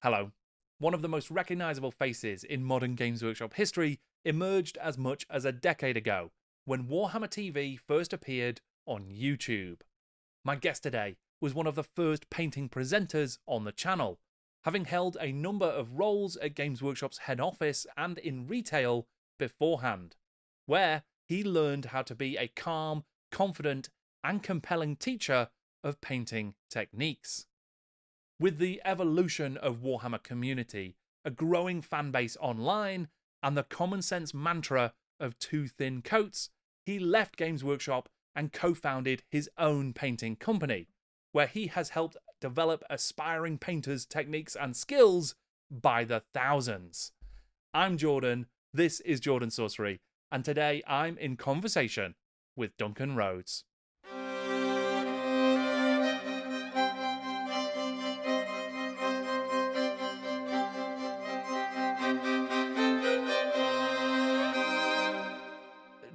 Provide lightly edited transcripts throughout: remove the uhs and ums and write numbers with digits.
Hello. One of the most recognisable faces in modern Games Workshop history emerged as much as a decade ago when Warhammer TV first appeared on YouTube. My guest today was one of the first painting presenters on the channel, having held a number of roles at Games Workshop's head office and in retail beforehand, where he learned how to be a calm, confident, and compelling teacher of painting techniques. With the evolution of Warhammer community, a growing fan base online, and the common sense mantra of two thin coats, he left Games Workshop and co-founded his own painting company, where he has helped develop aspiring painters' techniques and skills by the thousands. I'm Jordan, this is Jordan Sorcery, and today I'm in conversation with Duncan Rhodes.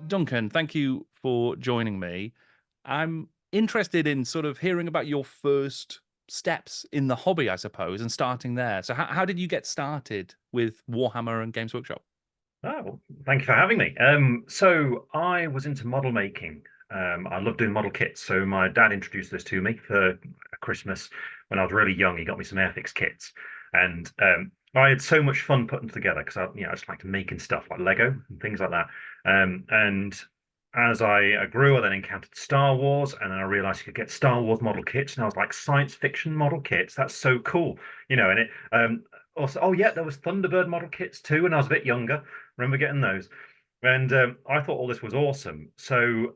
Duncan, thank you for joining me. I'm interested in sort of hearing about your first steps in the hobby, I suppose, and starting there. So how did you get started with Warhammer and Games Workshop? Oh, well, thank you for having me. So I was into model making. I love doing model kits. So my dad introduced this to me for Christmas when I was really young. He got me some Airfix kits, and I had so much fun putting them together because I just liked making stuff like Lego and things like that. And as I grew, I then encountered Star Wars, and then I realized you could get Star Wars model kits, and I was like, science fiction model kits, that's so cool, And it also, oh yeah, there was Thunderbird model kits too, and I was a bit younger. Remember getting those, and I thought all this was awesome. So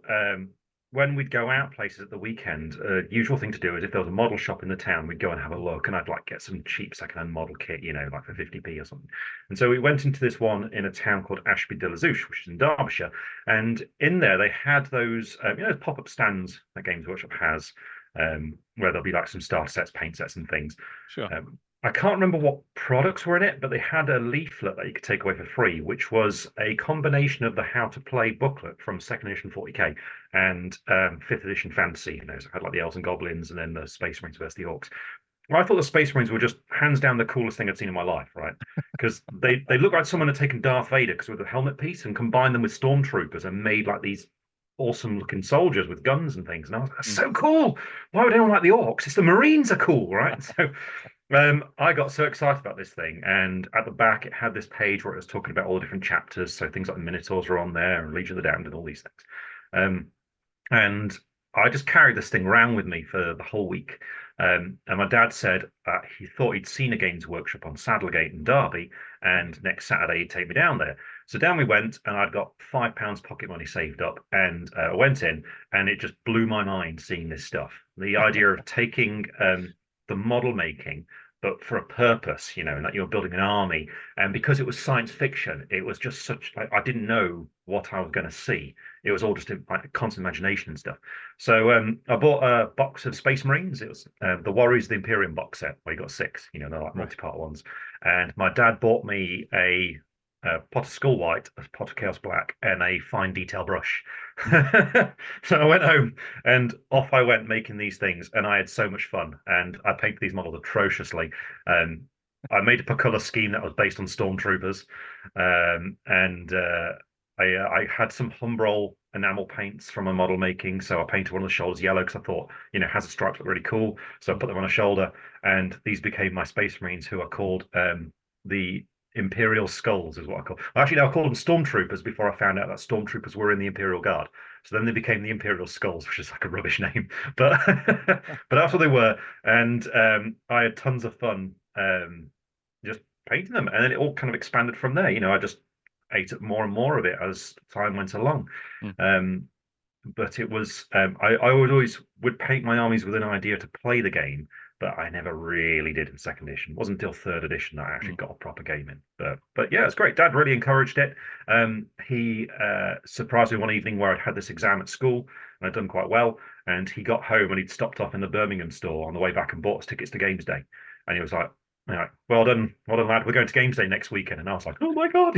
when we'd go out places at the weekend, usual thing to do is if there was a model shop in the town, we'd go and have a look, and I'd like get some cheap secondhand model kit, like for 50p or something. And so we went into this one in a town called Ashby de la Zouch, which is in Derbyshire, and in there they had those, pop-up stands that Games Workshop has, where there'll be like some starter sets, paint sets, and things. Sure. I can't remember what products were in it, but they had a leaflet that you could take away for free, which was a combination of the How to Play booklet from second edition 40k and fifth edition Fantasy. So it had like the Elves and Goblins and then the Space Marines versus the Orcs. Well, I thought the Space Marines were just hands down the coolest thing I'd seen in my life, right? Because they look like someone had taken Darth Vader because with the helmet piece and combined them with stormtroopers and made like these awesome looking soldiers with guns and things. And I was like, that's so cool. Why would anyone like the Orcs? It's the Marines are cool, right? So I got so excited about this thing, and at the back it had this page where it was talking about all the different chapters. So things like the Minotaurs are on there, and Legion of the Damned, and all these things. And I just carried this thing around with me for the whole week. And my dad said that he thought he'd seen a Games Workshop on Saddlegate in Derby, and next Saturday he'd take me down there. So down we went, and I'd got £5 pocket money saved up, and I went in, and it just blew my mind seeing this stuff. The idea of taking the model making, but for a purpose, and that you're building an army. And because it was science fiction, it was just such like I didn't know what I was going to see. It was all just like constant imagination and stuff. So I bought a box of Space Marines. It was the Warriors of the Imperium box set, where you got six, they're like multi-part ones. And my dad bought me a pot of Skull White, a pot of Chaos Black, and a fine detail brush. So I went home and off I went making these things, and I had so much fun. And I painted these models atrociously. I made a per color scheme that was based on stormtroopers, and I had some Humbrol enamel paints from my model making. So I painted one of the shoulders yellow because I thought, has a stripe look really cool. So I put them on a shoulder, and these became my Space Marines, who are called the Imperial Skulls, is what I call. Actually, no, I called them Stormtroopers before I found out that Stormtroopers were in the Imperial Guard. So then they became the Imperial Skulls, which is like a rubbish name, but but that's what they were. And I had tons of fun just painting them, and then it all kind of expanded from there. I just ate up more and more of it as time went along. But it was I would always would paint my armies with an idea to play the game, but I never really did in second edition. It wasn't until third edition that I actually got a proper game in. But yeah, it's great. Dad really encouraged it. He surprised me one evening where I'd had this exam at school and I'd done quite well. And he got home and he'd stopped off in the Birmingham store on the way back and bought us tickets to Games Day. And he was like, well done, lad. We're going to Games Day next weekend. And I was like, oh my God,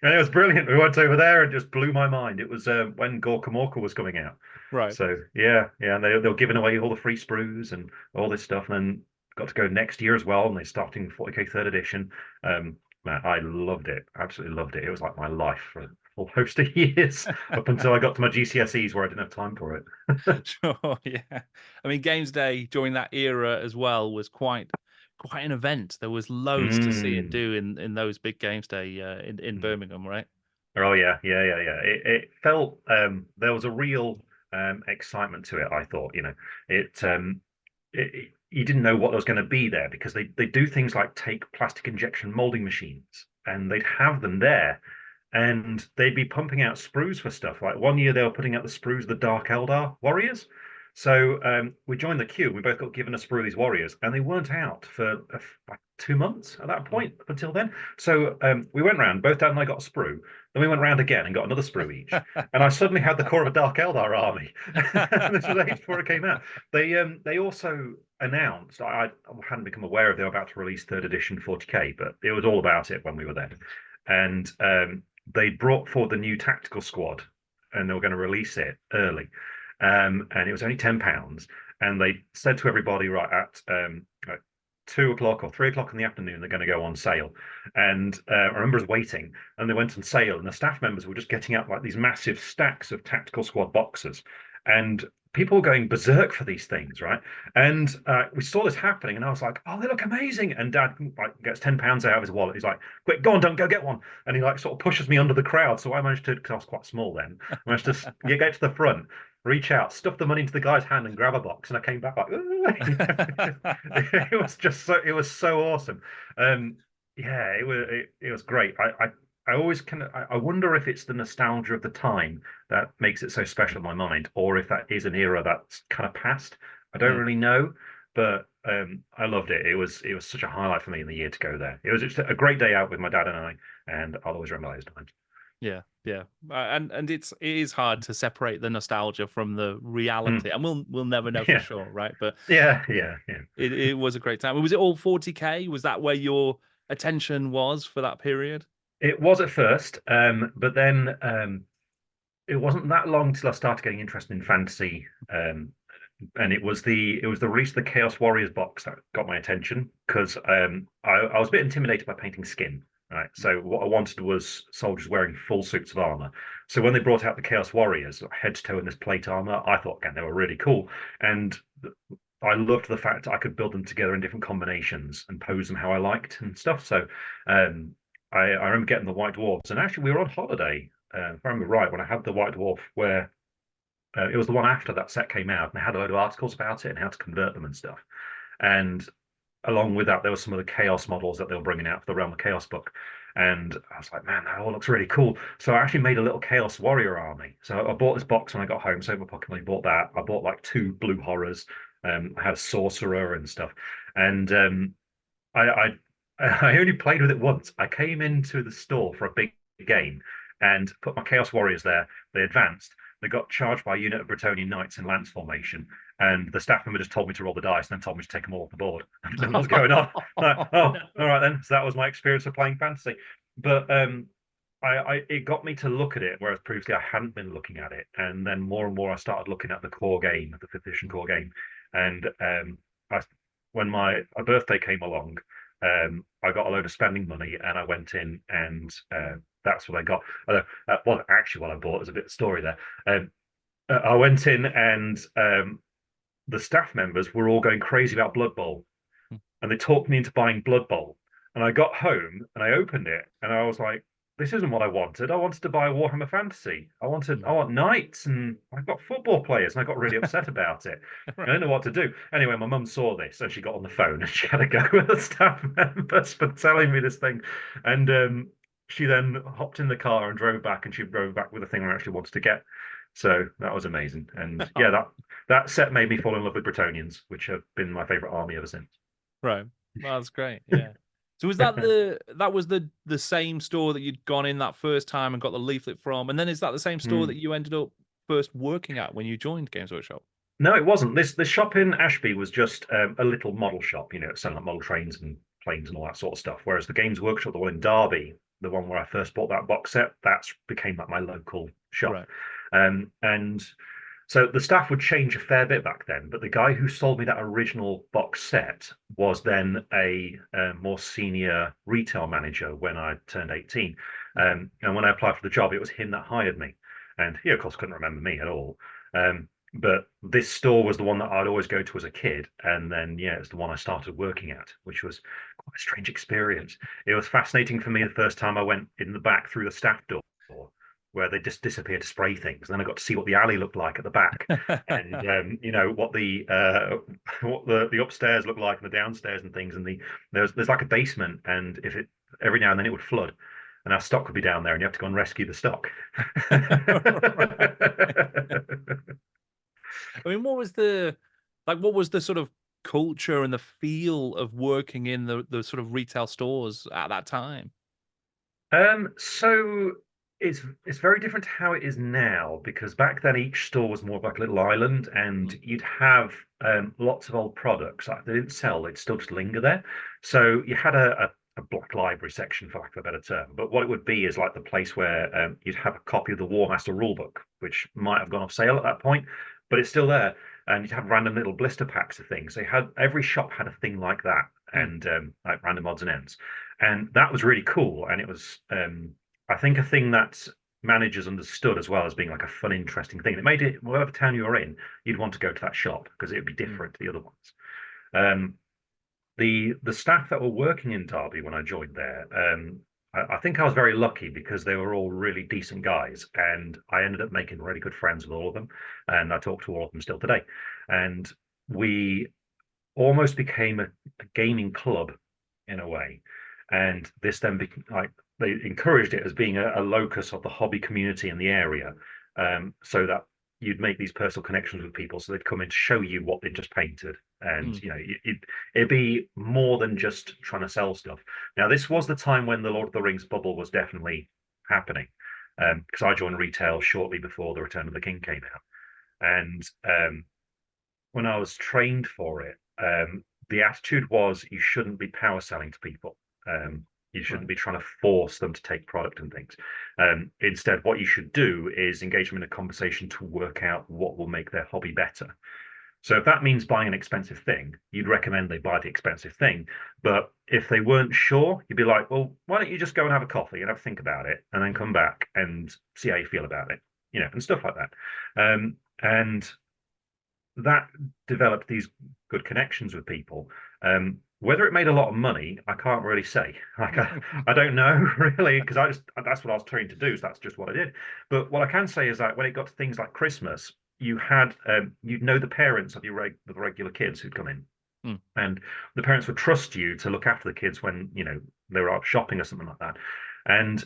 And it was brilliant. We went over there and just blew my mind. It was when Gorka Morka was coming out. Right. So yeah, and they were giving away all the free sprues and all this stuff. And got to go next year as well, and they're starting 40k third edition. Man, I loved it, absolutely loved it. It was like my life for a whole host of years up until I got to my GCSEs where I didn't have time for it. Sure, yeah. I mean, Games Day during that era as well was quite an event. There was loads to see and Mm. do in those big Games Day in Mm. Birmingham, right? Oh yeah, yeah, yeah, yeah. It felt there was a real excitement to it. I thought, it, you didn't know what was going to be there because they do things like take plastic injection molding machines and they'd have them there, and they'd be pumping out sprues for stuff. Like one year they were putting out the sprues of the Dark Eldar warriors. So we joined the queue. We both got given a sprue of these warriors, and they weren't out for like 2 months at that point up until then. So we went round. Both Dad and I got a sprue. Then we went round again and got another sprue each. And I suddenly had the core of a Dark Eldar army. This was ages before it came out. They also announced, I hadn't become aware of they were about to release third edition 40k, but it was all about it when we were there. And they brought forward the new tactical squad, and they were going to release it early. And it was only £10. And they said to everybody, right, at 2 o'clock or 3 o'clock in the afternoon, they're going to go on sale. And I remember us waiting, and they went on sale, and the staff members were just getting out like these massive stacks of tactical squad boxes. And people were going berserk for these things, right? And we saw this happening, and I was like, "Oh, they look amazing!" And Dad like gets £10 out of his wallet. He's like, "Quick, go on, don't go get one!" And he like sort of pushes me under the crowd. So I managed to, because I was quite small then, I managed to get to the front, reach out, stuff the money into the guy's hand, and grab a box. And I came back like, it was so awesome. Yeah, it was great. I always I wonder if it's the nostalgia of the time that makes it so special in my mind, or if that is an era that's kind of past. I don't Mm. really know, but I loved it. It was such a highlight for me in the year to go there. It was just a great day out with my dad and I, and I'll always remember those times. Yeah, yeah, and it is hard to separate the nostalgia from the Mm. reality, and we'll never know for Yeah, sure, right? But yeah, yeah, yeah. it was a great time. Was it all 40k? Was that where your attention was for that period? It was at first, but then it wasn't that long till I started getting interested in fantasy. And it was the release of the Chaos Warriors box that got my attention because I was a bit intimidated by painting skin. Right, so what I wanted was soldiers wearing full suits of armor. So when they brought out the Chaos Warriors, head to toe in this plate armor, I thought, again, they were really cool, and I loved the fact I could build them together in different combinations and pose them how I liked and stuff. So I remember getting the White Dwarfs, and actually we were on holiday, if I remember right, when I had the White Dwarf, where it was the one after that set came out, and they had a load of articles about it and how to convert them and stuff. And along with that, there were some of the Chaos models that they were bringing out for the Realm of Chaos book. And I was like, man, that all looks really cool. So I actually made a little Chaos Warrior army. So I bought this box when I got home, saved my pocket money, bought that. I bought like 2 blue horrors. I had a sorcerer and stuff. And I, I I only played with it once. I came into the store for a big game and put my Chaos Warriors there. They advanced. They got charged by a unit of Bretonian Knights in lance formation, and the staff member just told me to roll the dice and then told me to take them all off the board. I don't know what's going on. Like, oh, all right then. So that was my experience of playing fantasy. But it got me to look at it, whereas previously I hadn't been looking at it. And then more and more I started looking at the core game, the fifth edition core game. And I, when my birthday came along, I got a load of spending money, and I went in, and that's what I got. Well, actually, what I bought is a bit of story there. I went in, and the staff members were all going crazy about Blood Bowl, and they talked me into buying Blood Bowl. And I got home and I opened it, and I was like, "This isn't what I wanted. I wanted to buy Warhammer Fantasy. I want knights, and I've got football players." And I got really upset about it. I Right. didn't know what to do. Anyway, my mum saw this, and she got on the phone, and she had a go with the staff members for telling me this thing. And she then hopped in the car and drove back, and she drove back with the thing I actually wanted to get. So that was amazing. And yeah, that set made me fall in love with Bretonians, which have been my favorite army ever since. Right. Well, that's great. Yeah. So was that the same store that you'd gone in that first time and got the leaflet from? And then is that the same store Hmm. that you ended up first working at when you joined Games Workshop? No, it wasn't. This shop in Ashby was just a little model shop, selling like model trains and planes and all that sort of stuff. Whereas the Games Workshop, the one in Derby, the one where I first bought that box set, that's became like my local shop. Right. And So the staff would change a fair bit back then, but the guy who sold me that original box set was then a more senior retail manager when I turned 18. And when I applied for the job, it was him that hired me. And he, of course, couldn't remember me at all. But this store was the one that I'd always go to as a kid. And then, yeah, it's the one I started working at, which was quite a strange experience. It was fascinating for me the first time I went in the back through the staff door, where they just disappeared to spray things. And then I got to see what the alley looked like at the back, and what the upstairs looked like and the downstairs and things. And there's like a basement, and if it every now and then it would flood, and our stock would be down there, and you have to go and rescue the stock. I mean, what was the sort of culture and the feel of working in the sort of retail stores at that time? So it's very different to how it is now, because back then each store was more of like a little island, and Mm. you'd have lots of old products like they didn't sell; they'd still just linger there. So you had a black library section, for lack of a better term. But what it would be is like the place where you'd have a copy of the War Master rulebook, which might have gone off sale at that point, but it's still there. And you'd have random little blister packs of things. They had every shop had a thing like that, Mm. and like random odds and ends, and that was really cool. And it was I think a thing that managers understood as well as being like a fun, interesting thing. It made it whatever town you were in, you'd want to go to that shop because it would be Mm. different to the other ones. Um, the staff that were working in Derby when I joined there, I think I was very lucky because they were all really decent guys, and I ended up making really good friends with all of them, and I talk to all of them still today, and we almost became a gaming club in a way, and this then like they encouraged it as being a locus of the hobby community in the area, so that you'd make these personal connections with people, so they'd come in to show you what they'd just painted, and Mm. it'd be more than just trying to sell stuff. Now, this was the time when the Lord of the Rings bubble was definitely happening, because I joined retail shortly before the Return of the King came out, and when I was trained for it, the attitude was you shouldn't be power selling to people. You shouldn't Right. be trying to force them to take product and things. Instead, what you should do is engage them in a conversation to work out what will make their hobby better. So if that means buying an expensive thing, you'd recommend they buy the expensive thing. But if they weren't sure, you'd be like, well, why don't you just go and have a coffee and have a think about it, and then Mm. come back and see how you feel about it, and stuff like that. And that developed these good connections with people. Whether it made a lot of money, I can't really say. Like I don't know really, because that's what I was trained to do. So that's just what I did. But what I can say is that when it got to things like Christmas, you'd know the parents of the regular kids who'd come in, Mm. and the parents would trust you to look after the kids when they were out shopping or something like that. And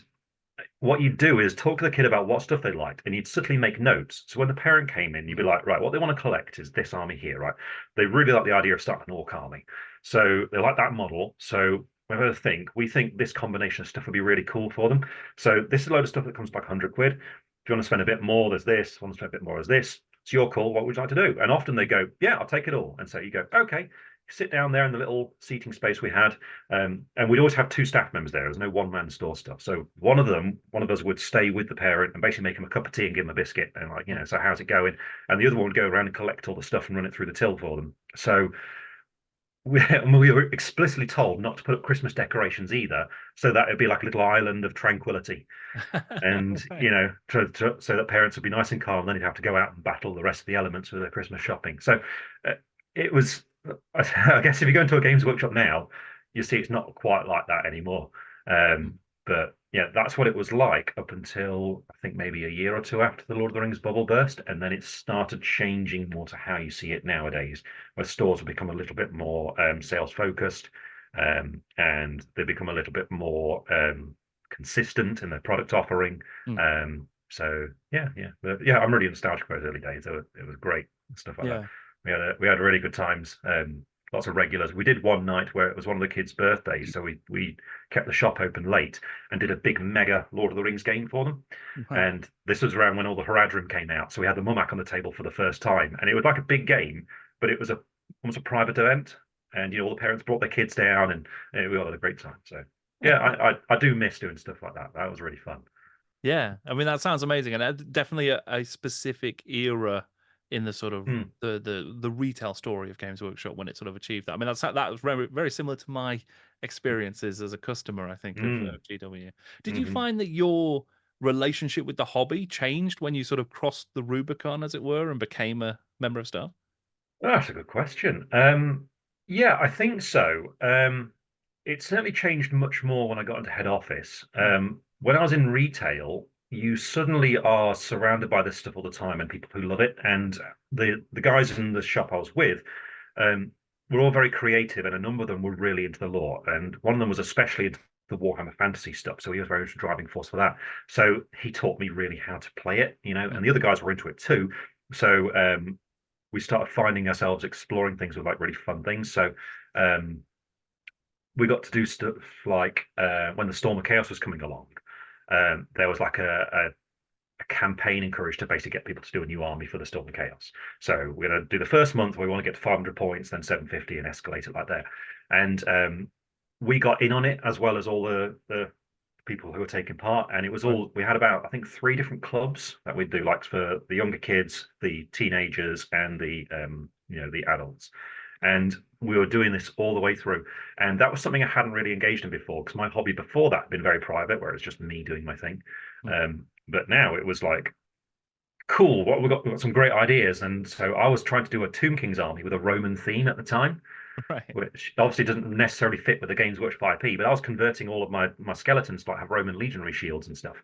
what you'd do is talk to the kid about what stuff they liked, and you'd subtly make notes. So when the parent came in, you'd be Mm. like, right, what they want to collect is this army here, right? They really like the idea of starting an orc army. So they like that model. So we think this combination of stuff would be really cool for them. So this is a load of stuff that comes back 100 quid. If you want to spend a bit more, there's this. If you want to spend a bit more, there's this. It's your call. What would you like to do? And often they go, yeah, I'll take it all. And so you go, okay, sit down there in the little seating space we had, and we'd always have two staff members there. There was no one-man store stuff. So one of us would stay with the parent and basically make him a cup of tea and give him a biscuit, and like, Mm. so how's it going? And the other one would go around and collect all the stuff and run it through the till for them. So we were explicitly told not to put up Christmas decorations either, so that it'd be like a little island of tranquility, and Right. so that parents would be nice and calm. Then you'd have to go out and battle the rest of the elements with their Christmas shopping. So uh, it was. I guess if you go into a games workshop now, you see it's not quite like that anymore. Mm. But yeah, that's what it was like up until I think maybe a year or two after the Lord of the Rings bubble burst, and then it started changing more to how you see it nowadays, where stores have become a little bit more sales focused, and they become a little bit more consistent in their product offering. Mm. So yeah, I'm really nostalgic for those early days. It was great and stuff like that. Yeah. We had really good times. Lots of regulars. We did one night where it was one of the kids' birthdays, so we kept the shop open late and did a big mega Lord of the Rings game for them. Wow. And this was around when all the Haradrim came out, so we had the Mumak on the table for the first time, and it was like a big game, but it was almost a private event, and all the parents brought their kids down, and we all had a great time. So yeah, I do miss doing stuff like that. That was really fun. Yeah, I mean, that sounds amazing, and definitely a specific era in the sort of Mm, the retail story of Games Workshop when it sort of achieved that. I mean, that was very very similar to my experiences as a customer, I think, of mm, GW. Did you mhm. find that your relationship with the hobby changed when you sort of crossed the Rubicon, as it were, and became a member of staff? Oh, that's a good question. Yeah, I think so. It certainly changed much more when I got into head office. Mm, When I was in retail, you suddenly are surrounded by this stuff all the time and people who love it. And the guys in the shop I was with, um, were all very creative, and a number of them were really into the lore. And one of them was especially into the Warhammer Fantasy stuff, so he was very much a driving force for that. So he taught me really how to play it, mm, and the other guys were into it too. So we started finding ourselves exploring things with like really fun things. So um, we got to do stuff like when the Storm of Chaos was coming along, there was like a campaign encouraged to basically get people to do a new army for the Storm of Chaos. So we're going to do the first month, we want to get to 500 points, then 750 and escalate it like that. And we got in on it as well as all the people who were taking part. And it was right. all, we had about, I think, 3 different clubs that we'd do, like for the younger kids, the teenagers, and the adults. And we were doing this all the way through. And that was something I hadn't really engaged in before, because my hobby before that had been very private, where it was just me doing my thing. Mm, But now it was like, cool, we've got some great ideas. And so I was trying to do a Tomb King's army with a Roman theme at the time, right. which obviously doesn't necessarily fit with the Games Workshop IP, but I was converting all of my skeletons to like have Roman legionary shields and stuff.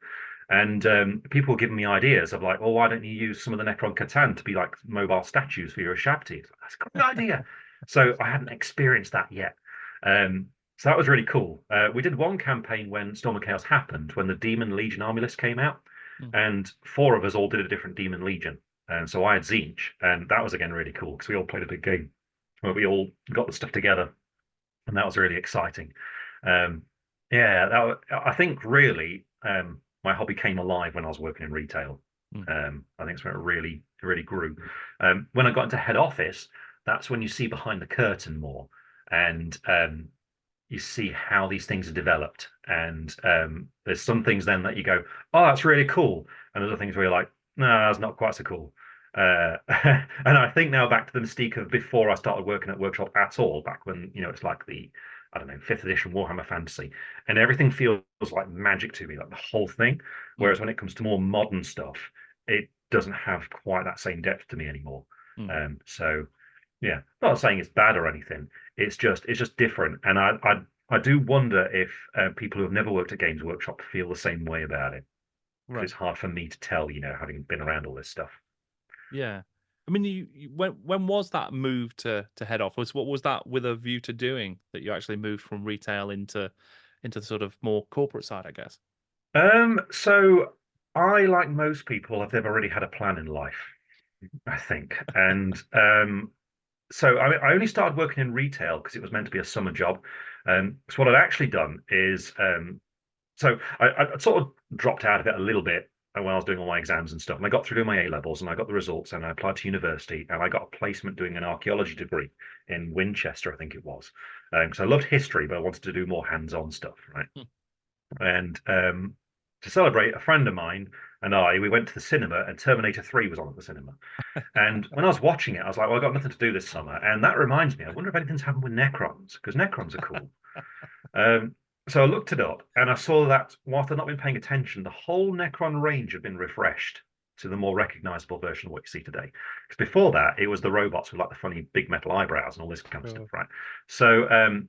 And people were giving me ideas of like, well, why don't you use some of the Necron Catan to be like mobile statues for your Shabti? That's a great idea. So I hadn't experienced that yet. So that was really cool. We did one campaign when Storm of Chaos happened, when the Demon Legion army list came out, Mm, and 4 of us all did a different Demon Legion. And so I had Zinch, and that was again really cool because we all played a big game where we all got the stuff together, and that was really exciting. Um, yeah, I think really my hobby came alive when I was working in retail. mm, I think it's where it really grew. When I got into head office, that's when you see behind the curtain more, and you see how these things are developed. And there's some things then that you go, oh, that's really cool, and other things where you're like, no, that's not quite so cool. And I think now back to the mystique of before I started working at Workshop at all, back when it's like the, I don't know, 5th edition Warhammer Fantasy, and everything feels like magic to me, like the whole thing. mm, Whereas when it comes to more modern stuff, it doesn't have quite that same depth to me anymore. mm. So yeah, not saying it's bad or anything. It's just different, and I do wonder if people who have never worked at Games Workshop feel the same way about it, because Right. it's hard for me to tell, having been around all this stuff. Yeah. I mean, when was that move to head off? What was that with a view to doing that you actually moved from retail into the sort of more corporate side, I guess? So I, like most people, have never really had a plan in life, I think, and so I only started working in retail because it was meant to be a summer job. So what I'd actually done is so I sort of dropped out of it a little bit when I was doing all my exams and stuff. And I got through doing my A levels and I got the results and I applied to university and I got a placement doing an archaeology degree in Winchester, I think it was. Because I loved history, but I wanted to do more hands-on stuff, right? Hmm. And to celebrate, a friend of mine and we went to the cinema, and Terminator 3 was on at the cinema. And when I was watching it, I was like, well, I've got nothing to do this summer. And that reminds me, I wonder if anything's happened with Necrons, because Necrons are cool. Um, so I looked it up and I saw that whilst I'd not been paying attention, the whole Necron range had been refreshed to the more recognizable version of what you see today. Because before that, it was the robots with like the funny big metal eyebrows and all this kind of stuff, Sure. right? So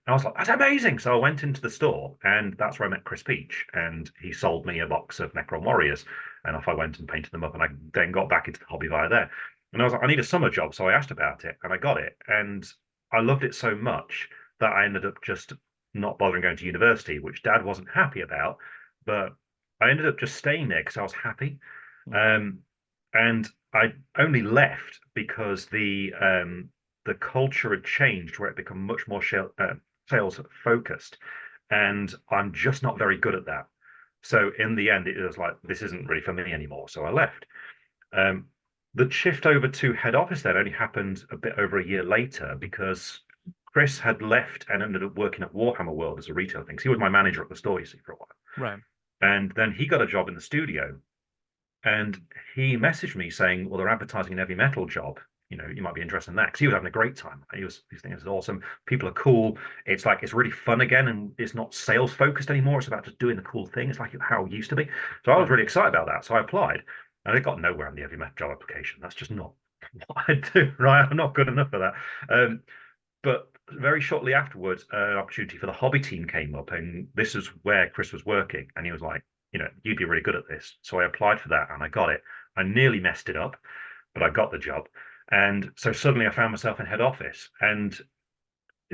I was like, that's amazing. So I went into the store and that's where I met Chris Peach. And he sold me a box of Necron Warriors. And off I went and painted them up. And I then got back into the hobby via there. And I was like, I need a summer job. So I asked about it and I got it. And I loved it so much that I ended up just not bothering going to university, which Dad wasn't happy about. But I ended up just staying there because I was happy. Hmm. Um, and I only left because the culture had changed, where it become much more sales focused, and I'm just not very good at that. So in the end, it was like this isn't really for me anymore. So I left. Um, the shift over to head office then only happened a bit over a year later because Chris had left and ended up working at Warhammer World as a retail thing. 'Cause he was my manager at the store, you see, for a while. Right. And then he got a job in the studio. And he messaged me saying, well, they're advertising an heavy metal job. You might be interested in that, because he was having a great time. He's thinking it's awesome. People are cool. It's like it's really fun again, and it's not sales focused anymore. It's about just doing the cool thing. It's like how it used to be. So I was Yeah. really excited about that. So I applied, and I got nowhere on the heavy metal job application. That's just not what I do, right? I'm not good enough for that. But very shortly afterwards, an opportunity for the hobby team came up, and this is where Chris was working, and he was like, you'd be really good at this. So I applied for that, and I got it. I nearly messed it up, but I got the job. And so suddenly I found myself in head office, and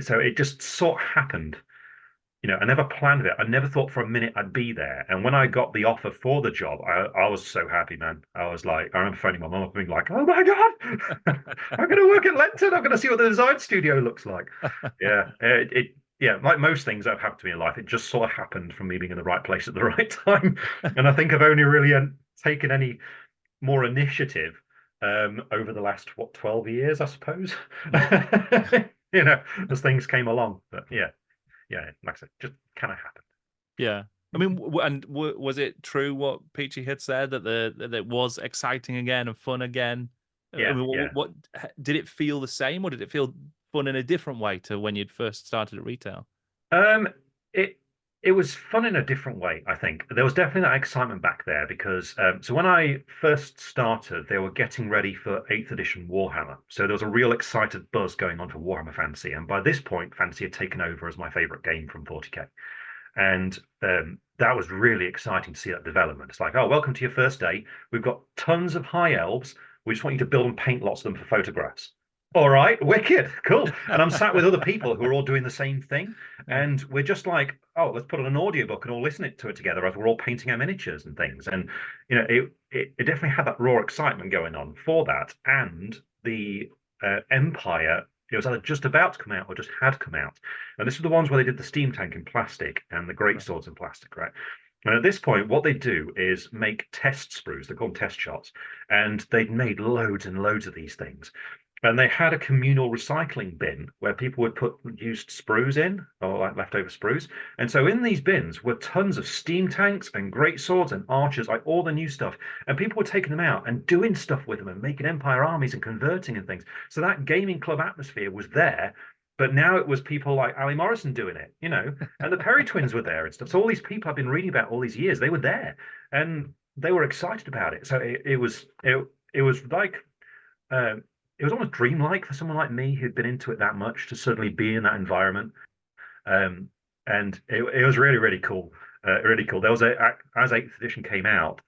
so it just sort of happened. I never planned it. I never thought for a minute I'd be there. And when I got the offer for the job, I was so happy, man. I was like, I remember phoning my mum up being like, oh my God, I'm going to work at Lenton. I'm going to see what the design studio looks like. Yeah. Yeah, like most things that have happened to me in life, it just sort of happened from me being in the right place at the right time. And I think I've only really taken any more initiative over the last, 12 years, I suppose. As things came along. But yeah, like I said, just kind of happened. Yeah. I mean, was it true what Peachy had said that it was exciting again and fun again? I Yeah, mean, yeah. what did it feel the same, or did it feel fun in a different way to when you'd first started at retail? Um, it it was fun in a different way, I think. There was definitely that excitement back there because so when I first started, they were getting ready for 8th edition Warhammer. So there was a real excited buzz going on for Warhammer Fantasy. And by this point, Fantasy had taken over as my favorite game from 40K. And that was really exciting to see that development. It's like, oh, welcome to your first day. We've got tons of high elves. We just want you to build and paint lots of them for photographs. All right, wicked, cool. And I'm sat with other people who are all doing the same thing. Yeah. And we're just like, oh, let's put on an audiobook and all listen to it together as we're all painting our miniatures and things. And, it definitely had that raw excitement going on for that. And the Empire, it was either just about to come out or just had come out. And this was the ones where they did the steam tank in plastic and the great Right. swords in plastic, right? And at this point, what they do is make test sprues. They're called test shots. And they'd made loads and loads of these things. And they had a communal recycling bin where people would put used sprues in, or like leftover sprues. And so in these bins were tons of steam tanks and great swords and archers, like all the new stuff. And people were taking them out and doing stuff with them and making empire armies and converting and things. So that gaming club atmosphere was there. But now it was people like Ali Morrison doing it, and the Perry twins were there and stuff. So all these people I've been reading about all these years, they were there and they were excited about it. So it was like um, it was almost dreamlike for someone like me who'd been into it that much to suddenly be in that environment. Um, and it was really, really cool. Really cool. There was as 8th edition came out,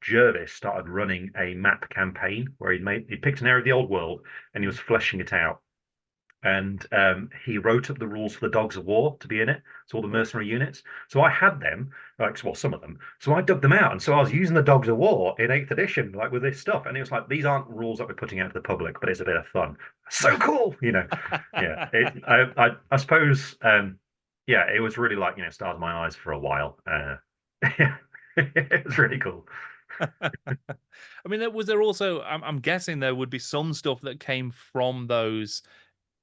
Jervis started running a map campaign where he picked an area of the old world and he was fleshing it out. And he wrote up the rules for the Dogs of War to be in it, so all the mercenary units. So I had them, like, well, some of them. So I dug them out, and so I was using the Dogs of War in 8th edition, like with this stuff. And it was like, these aren't rules that we're putting out to the public, but it's a bit of fun. So cool, Yeah, I suppose, yeah, it was really like stars in my eyes for a while. Yeah, it was really cool. I mean, was there also? I'm guessing there would be some stuff that came from those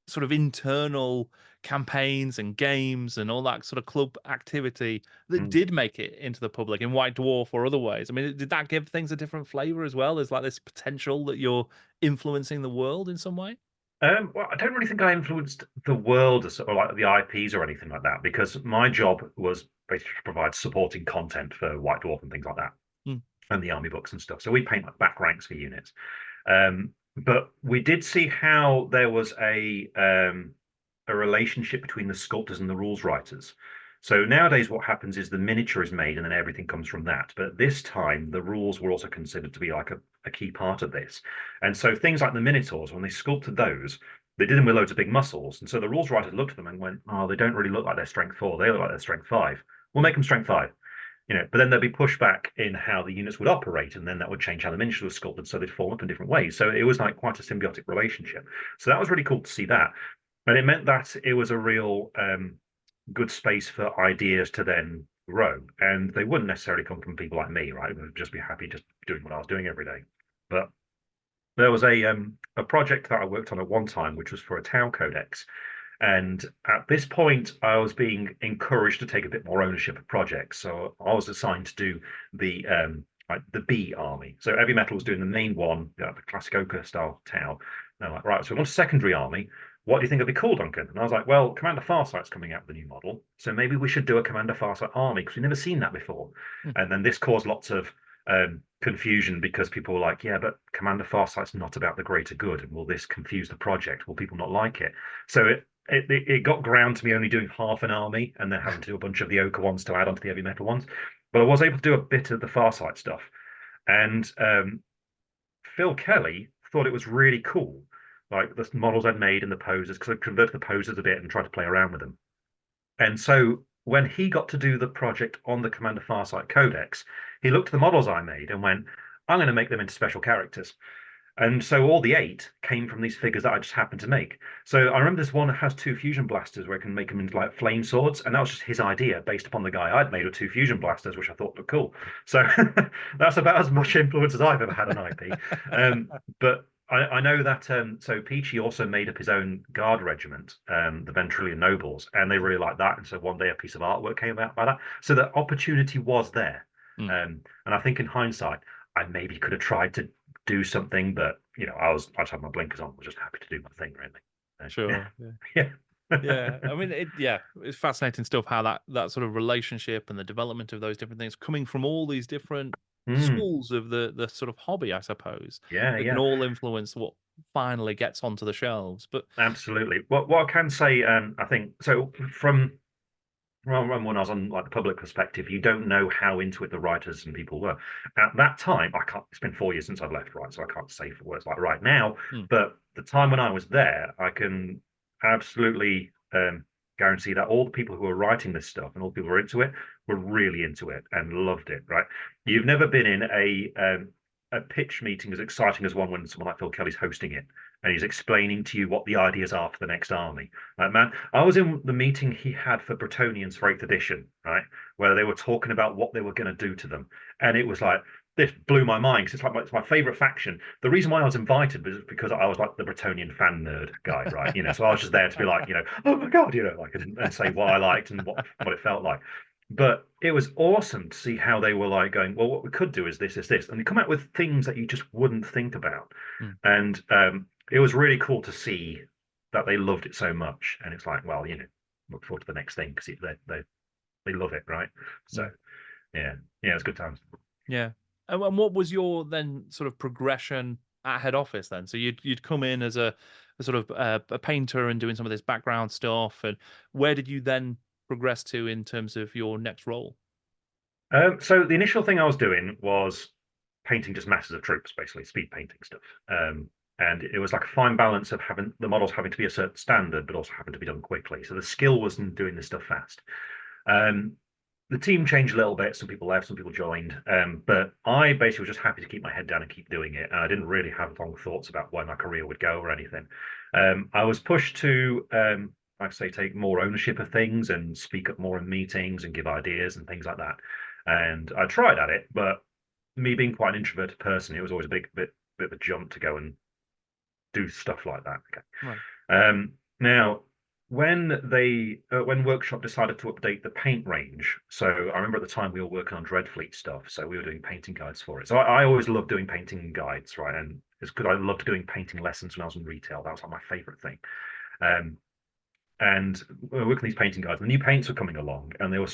sort of internal campaigns and games and all that sort of club activity that Mm. did make it into the public in White Dwarf or otherwise. I mean, did that give things a different flavor as well? There's like this potential that you're influencing the world in some way. Well, I don't really think I influenced the world or like the IPs or anything like that because my job was basically to provide supporting content for White Dwarf and things like that, Hmm. and the army books and stuff. So we paint like back ranks for units. But we did see how there was a relationship between the sculptors and the rules writers. So nowadays, what happens is the miniature is made and then everything comes from that. But at this time, the rules were also considered to be like a key part of this. And so things like the Minotaurs, when they sculpted those, they did them with loads of big muscles. And so the rules writers looked at them and went, oh, they don't really look like they're strength 4. They look like they're strength 5. We'll make them strength 5. But then there'd be pushback in how the units would operate, and then that would change how the miniatures were sculpted, so they'd form up in different ways. So it was like quite a symbiotic relationship. So that was really cool to see that. And it meant that it was a real good space for ideas to then grow. And they wouldn't necessarily come from people like me, right? Would just be happy just doing what I was doing every day. But there was a project that I worked on at one time, which was for a town codex. And at this point, I was being encouraged to take a bit more ownership of projects. So I was assigned to do the right? The B army. So heavy metal was doing the main one, the classic ochre style tau. And they're like, right, so we want a secondary army. What do you think it'd be called, Duncan? And I was like, well, Commander Farsight's coming out with a new model, so maybe we should do a Commander Farsight army because we've never seen that before. Hmm. And then this caused lots of confusion because people were like, yeah, but Commander Farsight's not about the greater good, and will this confuse the project? Will people not like it? So it got ground to me only doing half an army and then having to do a bunch of the ochre ones to add onto the heavy metal ones. But I was able to do a bit of the Farsight stuff, and Phil Kelly thought it was really cool, like the models I'd made and the poses, because I converted the poses a bit and tried to play around with them. And so when he got to do the project on the Commander Farsight Codex, he looked at the models I made and went, I'm going to make them into special characters. And so all the 8 came from these figures that I just happened to make. So I remember this one has 2 fusion blasters where I can make them into like flame swords, and that was just his idea based upon the guy I'd made with 2 fusion blasters, which I thought looked cool. So that's about as much influence as I've ever had on IP. But I know that so Peachy also made up his own guard regiment, the Ventrilian Nobles, and they really liked that. And so one day a piece of artwork came out by that. So the opportunity was there. And I think in hindsight, I maybe could have tried to do something, but I just had my blinkers on, was just happy to do my thing, really. Sure. Yeah. Yeah, I mean, it's fascinating stuff how that sort of relationship and the development of those different things coming from all these different schools of the sort of hobby, I suppose. Yeah, They can all influence what finally gets onto the shelves. But absolutely. What I can say, I think so from when I was on like the public perspective, you don't know how into it the writers and people were. At that time, I can't. It's been 4 years since I've left, right? So I can't say for words like right now. But the time when I was there, I can absolutely guarantee that all the people who were writing this stuff and all the people who were into it were really into it and loved it. Right? You've never been in a pitch meeting as exciting as one when someone like Phil Kelly's hosting it and he's explaining to you what the ideas are for the next army. Like, man, I was in the meeting he had for Bretonians for 8th edition, right, where they were talking about what they were going to do to them, and it was like this blew my mind because it's my favorite faction. The reason why I was invited was because I was like the Bretonian fan nerd guy, right? So I was just there to be like, oh my god, like and say what I liked and what it felt like. But it was awesome to see how they were like going, well, what we could do is this, and they come out with things that you just wouldn't think about. And it was really cool to see that they loved it so much. And it's like, well, look forward to the next thing because they love it, right? So yeah, it's good times. Yeah. And what was your then sort of progression at head office then? So you'd come in as a sort of a painter and doing some of this background stuff, and where did you then progress to in terms of your next role? So the initial thing I was doing was painting just masses of troops, basically speed painting stuff. And it was like a fine balance of having the models having to be a certain standard, but also having to be done quickly. So the skill was in doing this stuff fast. The team changed a little bit. Some people left, some people joined. But I basically was just happy to keep my head down and keep doing it. And I didn't really have long thoughts about where my career would go or anything. I was pushed to, like I say, take more ownership of things and speak up more in meetings and give ideas and things like that. And I tried at it, but me being quite an introverted person, it was always a bit of a jump to go and do stuff like that. Okay. Right. Now, when Workshop decided to update the paint range, so I remember at the time we were working on Dreadfleet stuff, so we were doing painting guides for it. So I always loved doing painting guides, right? And it's good. I loved doing painting lessons when I was in retail. That was like my favorite thing. And we were working these painting guides. The new paints were coming along, and they were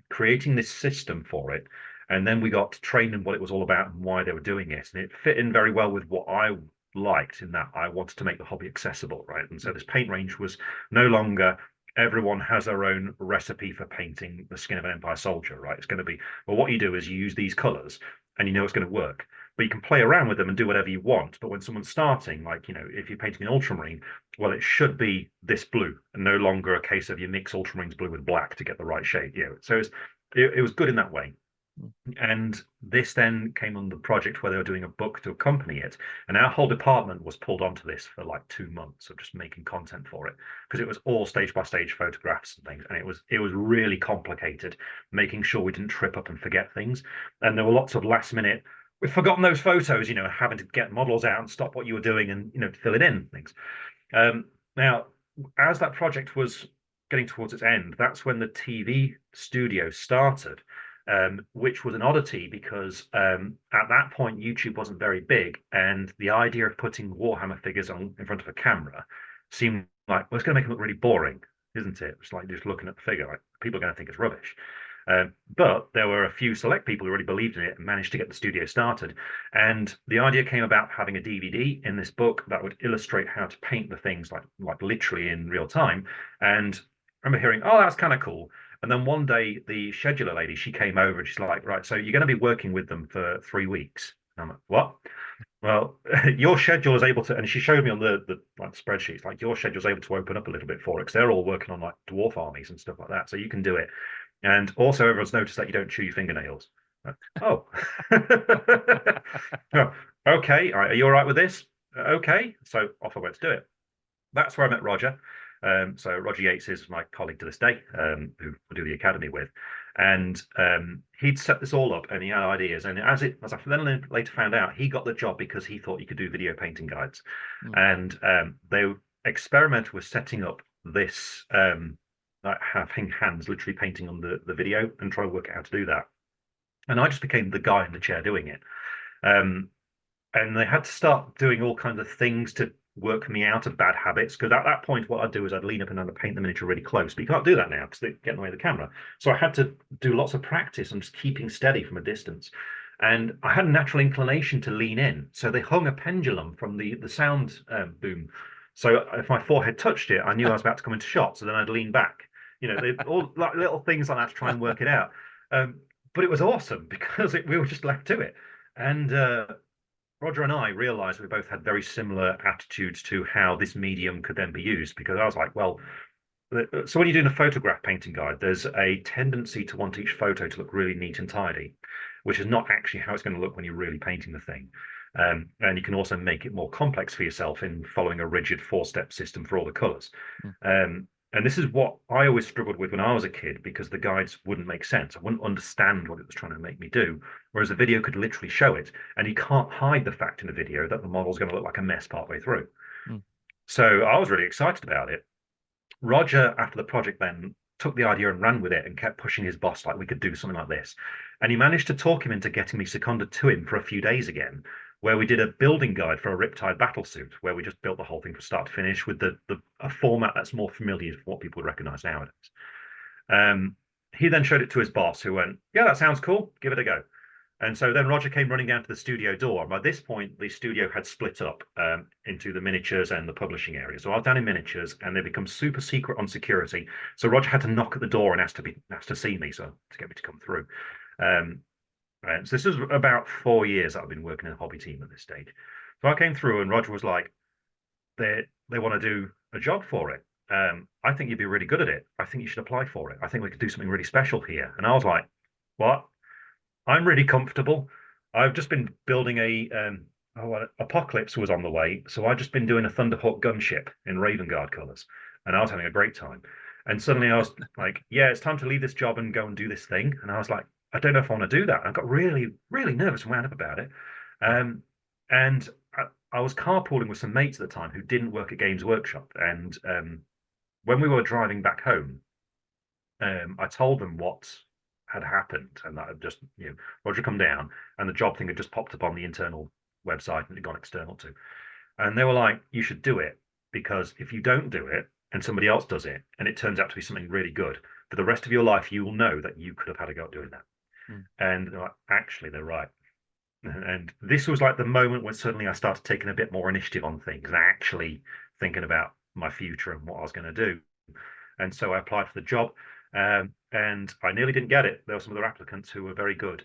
creating this system for it. And then we got trained in what it was all about and why they were doing it, and it fit in very well with what I liked in that I wanted to make the hobby accessible, right? And so this paint range was no longer everyone has their own recipe for painting the skin of an Empire soldier, right? It's going to be, well, what you do is you use these colors and it's going to work, but you can play around with them and do whatever you want. But when someone's starting, like, if you're painting an ultramarine, well, it should be this blue and no longer a case of you mix ultramarines blue with black to get the right shade. So it was good in that way. And this then came on the project where they were doing a book to accompany it. And our whole department was pulled onto this for like 2 months of just making content for it, because it was all stage by stage photographs and things. And it was really complicated, making sure we didn't trip up and forget things. And there were lots of last minute, we've forgotten those photos, having to get models out and stop what you were doing and, fill it in things. Now, as that project was getting towards its end, that's when the TV studio started. which was an oddity because at that point YouTube wasn't very big, and the idea of putting Warhammer figures on in front of a camera seemed like, well, it's going to make it look really boring, isn't it? It's like just looking at the figure, like people are going to think it's rubbish. But there were a few select people who really believed in it and managed to get the studio started. And the idea came about having a DVD in this book that would illustrate how to paint the things like literally in real time. And I remember hearing, oh, that's kind of cool. And then one day, the scheduler lady, she came over and she's like, right, so you're going to be working with them for 3 weeks. And I'm like, what? Well, your schedule is able to, and she showed me on the like spreadsheets, like your schedule's able to open up a little bit for it because they're all working on like dwarf armies and stuff like that. So you can do it. And also, everyone's noticed that you don't chew your fingernails. Oh, oh, okay. All right, are you all right with this? Okay. So off I went to do it. That's where I met Roger. So Roger Yates is my colleague to this day, who I do the academy with, and he'd set this all up, and he had ideas. And as I then later found out, he got the job because he thought he could do video painting guides, and they experimented with setting up this, like having hands literally painting on the video and trying to work out how to do that. And I just became the guy in the chair doing it. And they had to start doing all kinds of things to work me out of bad habits, because at that point what I'd do is I'd lean up and I'd paint the miniature really close, but you can't do that now because they get in the way of the camera. So I had to do lots of practice and just keeping steady from a distance. And I had a natural inclination to lean in, so they hung a pendulum from the sound boom. So if my forehead touched it, I knew I was about to come into shot. So then I'd lean back. They all like little things like that to try and work it out. But it was awesome because we were just left to it. And Roger and I realized we both had very similar attitudes to how this medium could then be used, because I was like, well, so when you're doing a photograph painting guide, there's a tendency to want each photo to look really neat and tidy, which is not actually how it's going to look when you're really painting the thing. And you can also make it more complex for yourself in following a rigid 4-step system for all the colors. And this is what I always struggled with when I was a kid, because the guides wouldn't make sense. I wouldn't understand what it was trying to make me do, whereas the video could literally show it. And you can't hide the fact in the video that the model's going to look like a mess partway through. So I was really excited about it. Roger, after the project, then took the idea and ran with it and kept pushing his boss like we could do something like this. And he managed to talk him into getting me seconded to him for a few days again, where we did a building guide for a Riptide battlesuit, where we just built the whole thing from start to finish with a format that's more familiar with what people would recognize nowadays. He then showed it to his boss, who went, yeah, that sounds cool, give it a go. And so then Roger came running down to the studio door. And by this point, the studio had split up into the miniatures and the publishing area. So I was down in miniatures, and they become super secret on security. So Roger had to knock at the door and ask to see me, so to get me to come through. So this was about 4 years that I've been working in a hobby team at this stage. So I came through, and Roger was like, they want to do a job for it. I think you'd be really good at it. I think you should apply for it. I think we could do something really special here. And I was like, what? I'm really comfortable. I've just been building Apocalypse was on the way, so I've just been doing a Thunderhawk gunship in Raven Guard colors, and I was having a great time. And suddenly I was like, yeah, it's time to leave this job and go and do this thing. And I was like, I don't know if I want to do that. I got really, really nervous and wound up about it. And I was carpooling with some mates at the time who didn't work at Games Workshop. And when we were driving back home, I told them what had happened, and that had just, Roger come down, and the job thing had just popped up on the internal website and it had gone external too. And they were like, you should do it, because if you don't do it and somebody else does it and it turns out to be something really good, for the rest of your life you will know that you could have had a go at doing that. And they're like, actually, they're right. And this was like the moment when suddenly I started taking a bit more initiative on things and actually thinking about my future and what I was going to do. And so I applied for the job. And I nearly didn't get it. There were some other applicants who were very good.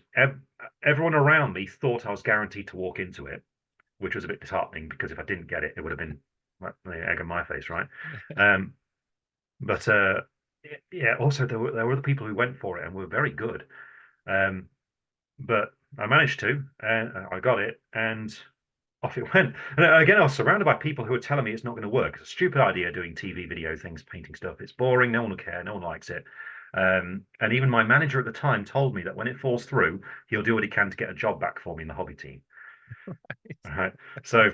Everyone around me thought I was guaranteed to walk into it, which was a bit disheartening, because if I didn't get it, it would have been like the egg on my face, right? But yeah, also there were other people who went for it and were very good. But I managed to, and I got it, and off it went. And again, I was surrounded by people who were telling me it's not going to work. It's a stupid idea doing TV, video things, painting stuff. It's boring. No one will care. No one likes it. And even my manager at the time told me that when it falls through, he'll do what he can to get a job back for me in the hobby team. Right. So,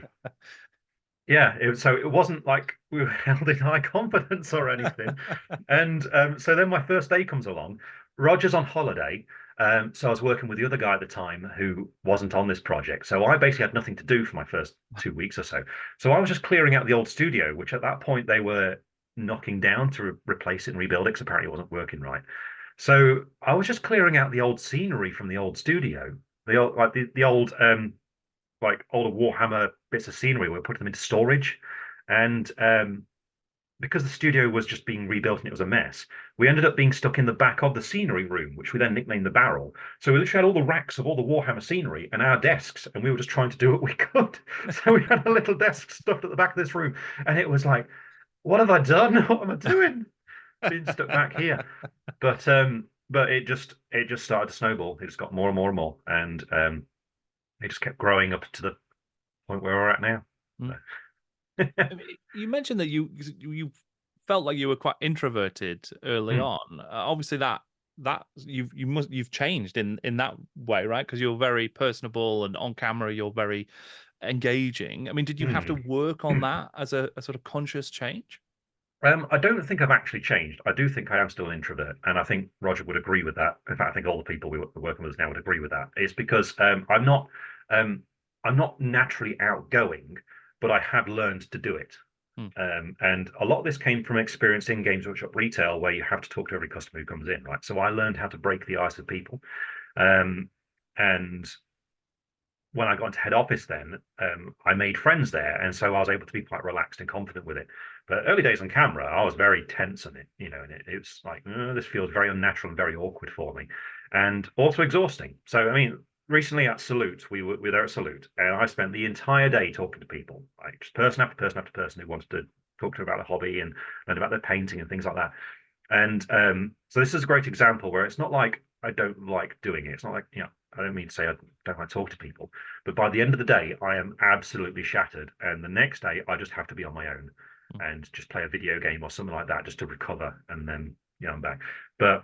yeah, so it wasn't like we were held in high confidence or anything. And so then my first day comes along. Roger's on holiday. So I was working with the other guy at the time who wasn't on this project. So I basically had nothing to do for my first 2 weeks or so. So I was just clearing out the old studio, which at that point they were knocking down to replace it and rebuild it because apparently it wasn't working right. So I was just clearing out the old scenery from the old studio, the old like the old like older Warhammer bits of scenery. We were putting them into storage, and because the studio was just being rebuilt and it was a mess, we ended up being stuck in the back of the scenery room, which we then nicknamed the barrel. So we literally had all the racks of all the Warhammer scenery and our desks, and we were just trying to do what we could. So we had a little desk stuffed at the back of this room, and it was like, what have I done? What am I doing? Being stuck back here. But it just started to snowball. It just got more and more and more, and it just kept growing up to the point where we're at now. Mm. I mean, you mentioned that you felt like you were quite introverted early on. Obviously, that you've changed in that way, right? Because you're very personable, and on camera you're very engaging. I mean, did you have to work on that as a sort of conscious change? I don't think I've actually changed. I do think I am still an introvert, and I think Roger would agree with that. In fact, I think all the people we were working with us now would agree with that. It's because um, I'm not naturally outgoing, but I have learned to do it. And a lot of this came from experience in Games Workshop retail, where you have to talk to every customer who comes in, right? So I learned how to break the ice with people, and when I got into head office, then I made friends there, and so I was able to be quite relaxed and confident with it. But early days on camera, I was very tense on it, and it was like, this feels very unnatural and very awkward for me, and also exhausting. So, I mean, recently at Salute, we were there at Salute, and I spent the entire day talking to people, like just person after person after person who wanted to talk to about the hobby and learn about their painting and things like that. And so this is a great example where it's not like I don't like doing it. It's not like, I don't mean to say I don't like to talk to people, but by the end of the day, I am absolutely shattered. And the next day, I just have to be on my own and just play a video game or something like that just to recover. And then, I'm back. But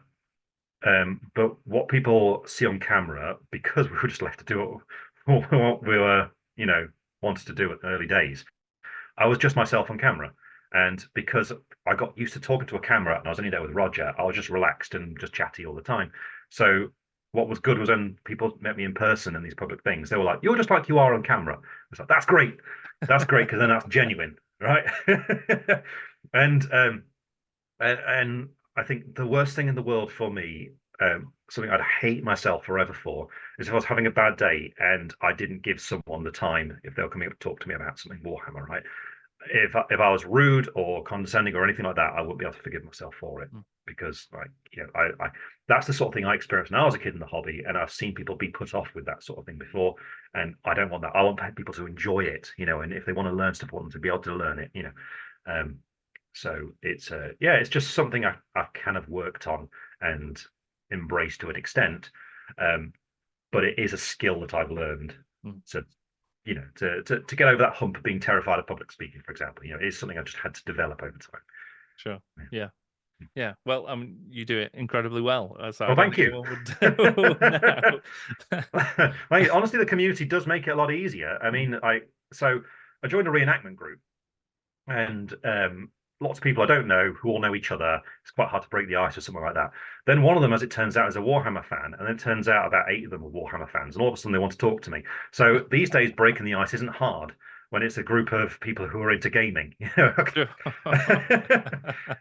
what people see on camera, because we were just left to do what we were, wanted to do at the early days, I was just myself on camera. And because I got used to talking to a camera and I was only there with Roger, I was just relaxed and just chatty all the time. So what was good was when people met me in person and these public things, they were like, "You're just like you are on camera." It's like, that's great. That's great, because then that's genuine, right? and and I think the worst thing in the world for me, something I'd hate myself forever for, is if I was having a bad day and I didn't give someone the time if they were coming up to talk to me about something Warhammer, right? If I was rude or condescending or anything like that, I wouldn't be able to forgive myself for it, because, like, I that's the sort of thing I experienced when I was a kid in the hobby, and I've seen people be put off with that sort of thing before, and I don't want that. I want people to enjoy it, and if they want to learn stuff, I want them to be able to learn it, So it's it's just something I've kind of worked on and embraced to an extent, but it is a skill that I've learned. So to get over that hump of being terrified of public speaking, for example, is something I've just had to develop over time. Sure. Yeah. Well, you do it incredibly well. So I Well, don't thank think you. anyone would know. Like, honestly, the community does make it a lot easier. I mean, so I joined a reenactment group, and lots of people I don't know who all know each other. It's quite hard to break the ice or something like that. Then one of them, as it turns out, is a Warhammer fan, and then it turns out about 8 of them are Warhammer fans, and all of a sudden they want to talk to me. So these days, breaking the ice isn't hard when it's a group of people who are into gaming. If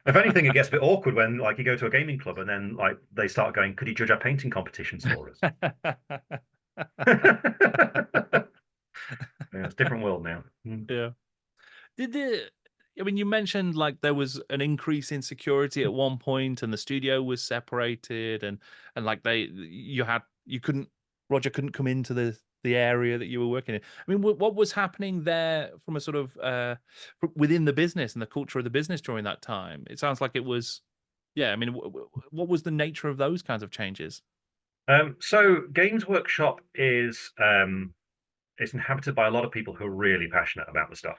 anything, it gets a bit awkward when, like, you go to a gaming club and then, like, they start going, "Could you judge our painting competitions for us?" It's a different world now. Yeah. I mean, you mentioned like there was an increase in security at one point, and the studio was separated, and like Roger couldn't come into the area that you were working in. I mean, what was happening there from a sort of within the business and the culture of the business during that time? It sounds like it was, yeah. I mean, what was the nature of those kinds of changes? So Games Workshop is it's inhabited by a lot of people who are really passionate about the stuff.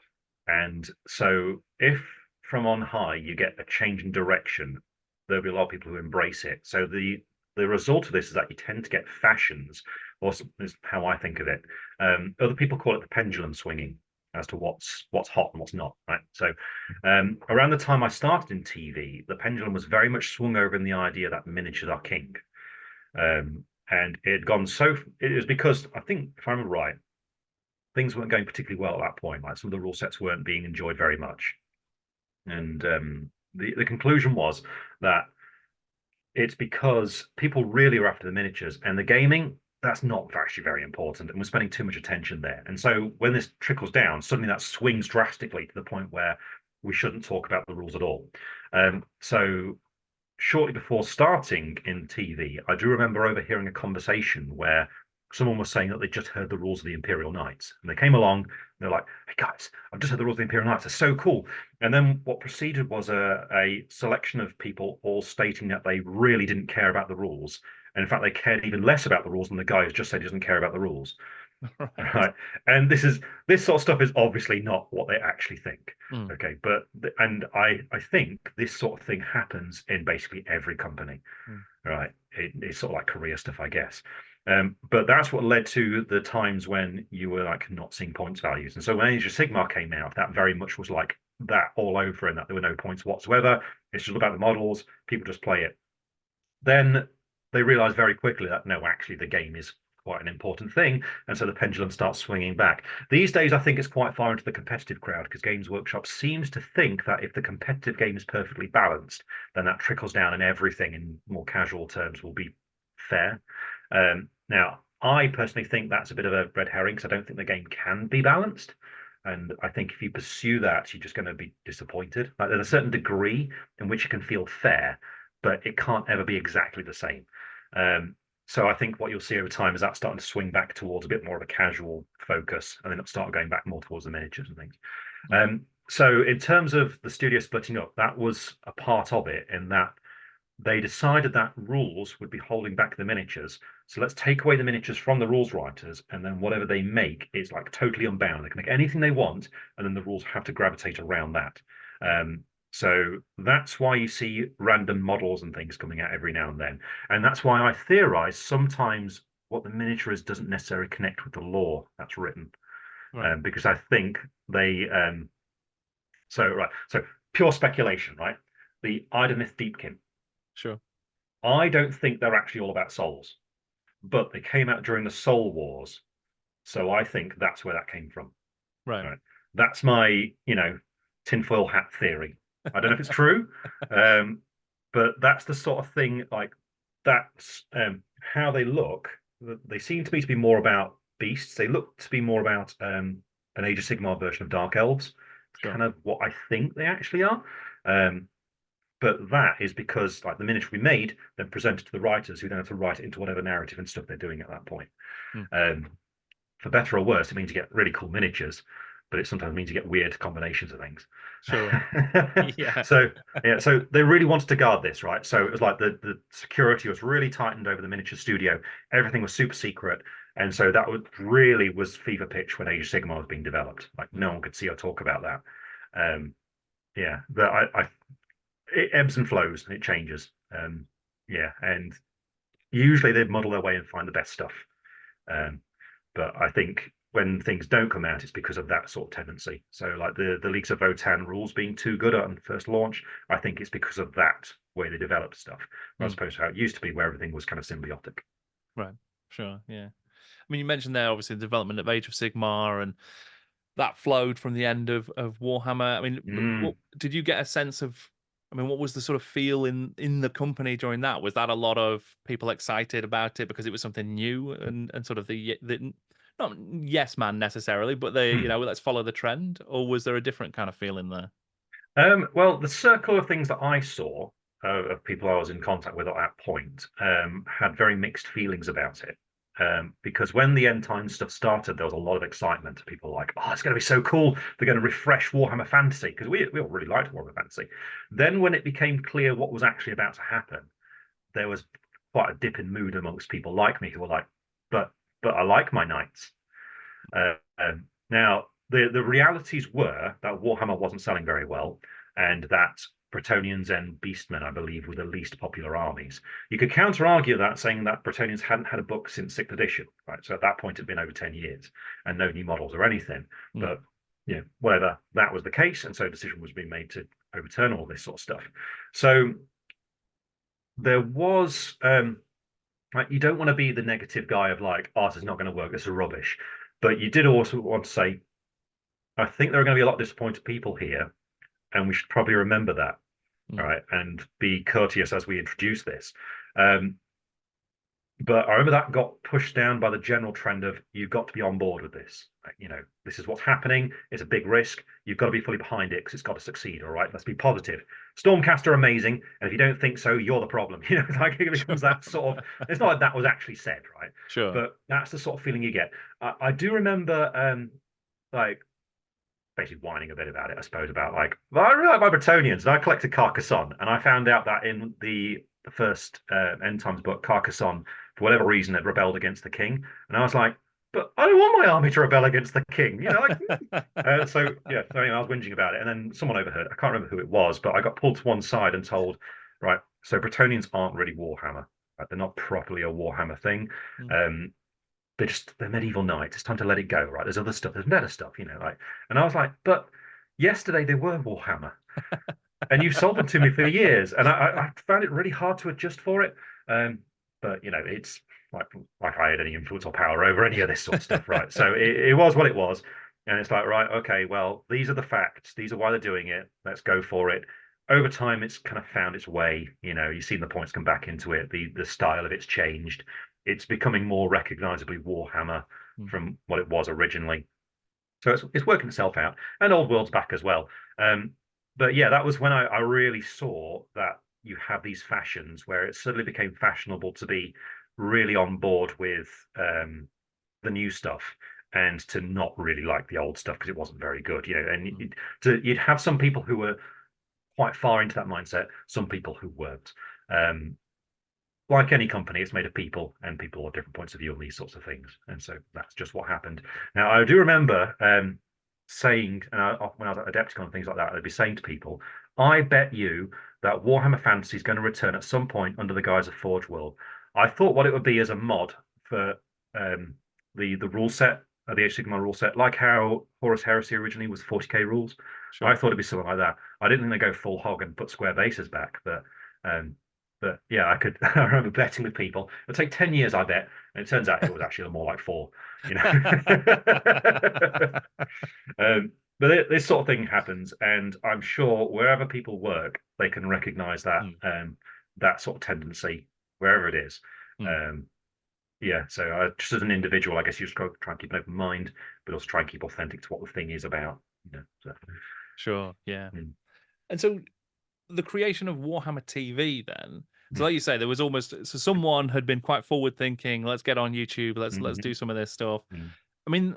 And so if from on high you get a change in direction, there'll be a lot of people who embrace it. So the result of this is that you tend to get fashions, or is how I think of it. Other people call it the pendulum swinging as to what's hot and what's not, right? So around the time I started in TV, the pendulum was very much swung over in the idea that miniatures are king. And it had gone it was because I think, if I'm right, things weren't going particularly well at that point. Like some of the rule sets weren't being enjoyed very much. And the conclusion was that it's because people really are after the miniatures, and the gaming, that's not actually very important, and we're spending too much attention there. And so when this trickles down, suddenly that swings drastically to the point where we shouldn't talk about the rules at all. So shortly before starting in TV, I do remember overhearing a conversation where someone was saying that they just heard the rules of the Imperial Knights. And they came along, and they're like, "Hey guys, I've just heard the rules of the Imperial Knights. They're so cool." And then what proceeded was a selection of people all stating that they really didn't care about the rules. And in fact, they cared even less about the rules than the guy who just said he doesn't care about the rules. Right. Right. And this sort of stuff is obviously not what they actually think. Mm. Okay. But and I think this sort of thing happens in basically every company. Mm. Right. It's sort of like career stuff, I guess. But that's what led to the times when you were like not seeing points values. And so when Age of Sigmar came out, that very much was like that all over, and that there were no points whatsoever. It's just about the models. People just play it. Then they realized very quickly that no, actually the game is quite an important thing, and so the pendulum starts swinging back. These days, I think it's quite far into the competitive crowd, because Games Workshop seems to think that if the competitive game is perfectly balanced, then that trickles down, and everything in more casual terms will be fair. Now, I personally think that's a bit of a red herring, because I don't think the game can be balanced. And I think if you pursue that, you're just going to be disappointed. Like, there's a certain degree in which it can feel fair, but it can't ever be exactly the same. So I think what you'll see over time is that starting to swing back towards a bit more of a casual focus, and then it'll start going back more towards the miniatures and things. So in terms of the studio splitting up, that was a part of it, in that they decided that rules would be holding back the miniatures. So let's take away the miniatures from the rules writers, and then whatever they make is like totally unbound. They can make anything they want, and then the rules have to gravitate around that. So that's why you see random models and things coming out every now and then. And that's why I theorize sometimes what the miniature is doesn't necessarily connect with the lore that's written. Right. Because I think they so pure speculation, right? The Idonith Deepkin. Sure. I don't think they're actually all about souls, but they came out during the Soul Wars. So I think that's where that came from. Right. Right. That's my, tinfoil hat theory. I don't know if it's true, but that's the sort of thing, like that's how they look. They seem to me to be more about beasts. They look to be more about an Age of Sigmar version of Dark Elves. It's Sure. kind of what I think they actually are. But that is because like the miniature we made, then presented to the writers, who then have to write it into whatever narrative and stuff they're doing at that point. Mm. For better or worse, it means you get really cool miniatures, but it sometimes means you get weird combinations of things. Sure. Yeah. So yeah, so they really wanted to guard this, right? So it was like the security was really tightened over the miniature studio. Everything was super secret, and so that was fever pitch when Age of Sigmar was being developed. Like no one could see or talk about that. Yeah, but it ebbs and flows and it changes. Yeah, and usually they muddle their way and find the best stuff. But I think when things don't come out, it's because of that sort of tendency. So like the Leagues of Votan rules being too good on first launch, I think it's because of that way they developed stuff, as opposed to how it used to be, where everything was kind of symbiotic. Right. Sure. Yeah. I mean, you mentioned there obviously the development of Age of Sigmar, and that flowed from the end of Warhammer. I mean, what did you get a sense of? I mean, what was the sort of feel in the company during that? Was that a lot of people excited about it because it was something new, and sort of the not yes man necessarily, but the let's follow the trend, or was there a different kind of feeling there? Well, the circle of things that I saw of people I was in contact with at that point had very mixed feelings about it. Because when the end time stuff started, there was a lot of excitement. People were like, "Oh, it's going to be so cool! They're going to refresh Warhammer Fantasy," because we all really liked Warhammer Fantasy. Then, when it became clear what was actually about to happen, there was quite a dip in mood amongst people like me, who were like, "But I like my knights." Now, the realities were that Warhammer wasn't selling very well, and that Bretonnians and Beastmen, I believe, were the least popular armies. You could counter argue that, saying that Bretonnians hadn't had a book since 6th edition, right? So at that point, it had been over 10 years and no new models or anything. But whatever, that was the case, and so a decision was being made to overturn all this sort of stuff. So there was Like, you don't want to be the negative guy of like, art is not going to work, this is rubbish. But you did also want to say, I think there are going to be a lot of disappointed people here, and we should probably remember that, all Mm. right, and be courteous as we introduce this. Um, but I remember that got pushed down by the general trend of you've got to be on board with this. You know, this is what's happening. It's a big risk. You've got to be fully behind it because it's got to succeed. All right, let's be positive. Stormcast are amazing, and if you don't think so, you're the problem. You know, it's like it becomes that sort of. It's not like that was actually said, right? Sure. But that's the sort of feeling you get. I do remember, like basically whining a bit about it, I suppose, about like, well, I really like my Bretonians, and I collected Carcassonne, and I found out that in the first End Times book, Carcassonne, for whatever reason, had rebelled against the king, and I was like, but I don't want my army to rebel against the king, you know, like. So yeah, so anyway, I was whinging about it, and then someone overheard. I can't remember who it was, but I got pulled to one side and told, right, so Bretonians aren't really Warhammer. Right? They're not properly a Warhammer thing. Mm. Um, they're medieval knights. It's time to let it go, right? There's other stuff. There's better stuff, you know. Like, and I was like, but yesterday they were Warhammer, and you've sold them to me for years, and I found it really hard to adjust for it. Um, but you know, it's like I had any influence or power over any of this sort of stuff, right? So it was what it was, and it's like, right, okay, well, these are the facts. These are why they're doing it. Let's go for it. Over time, it's kind of found its way. You know, you've seen the points come back into it. The style of it's changed. It's becoming more recognizably Warhammer Mm. from what it was originally. So it's working itself out, and Old World's back as well. But yeah, that was when I really saw that you have these fashions where it suddenly became fashionable to be really on board with the new stuff and to not really like the old stuff because it wasn't very good, you know. And Mm. you'd have some people who were quite far into that mindset, some people who weren't. Um, like any company, it's made of people, and people have different points of view on these sorts of things. And so that's just what happened. Now, I do remember saying, when I was at Adepticon and things like that, I'd be saying to people, I bet you that Warhammer Fantasy is going to return at some point under the guise of Forge World. I thought what it would be as a mod for the rule set, the Age of Sigmar rule set, like how Horus Heresy originally was 40k rules. I Sure. thought it'd be something like that. I didn't think they'd go full hog and put square bases back, um, but yeah, I could. I remember betting with people. It'll take 10 years, I bet. And it turns out it was actually more like 4, you know. But this sort of thing happens, and I'm sure wherever people work, they can recognize that Mm. that sort of tendency wherever it is. Mm. Um, yeah, so just as an individual, I guess you just got to try and keep an open mind, but also try and keep authentic to what the thing is about. You know, so, Sure. Yeah. mm, And so the creation of Warhammer TV then. So mm, like you say, there was almost so someone had been quite forward thinking, let's get on YouTube, let's do mm, some of this stuff. mm, I mean,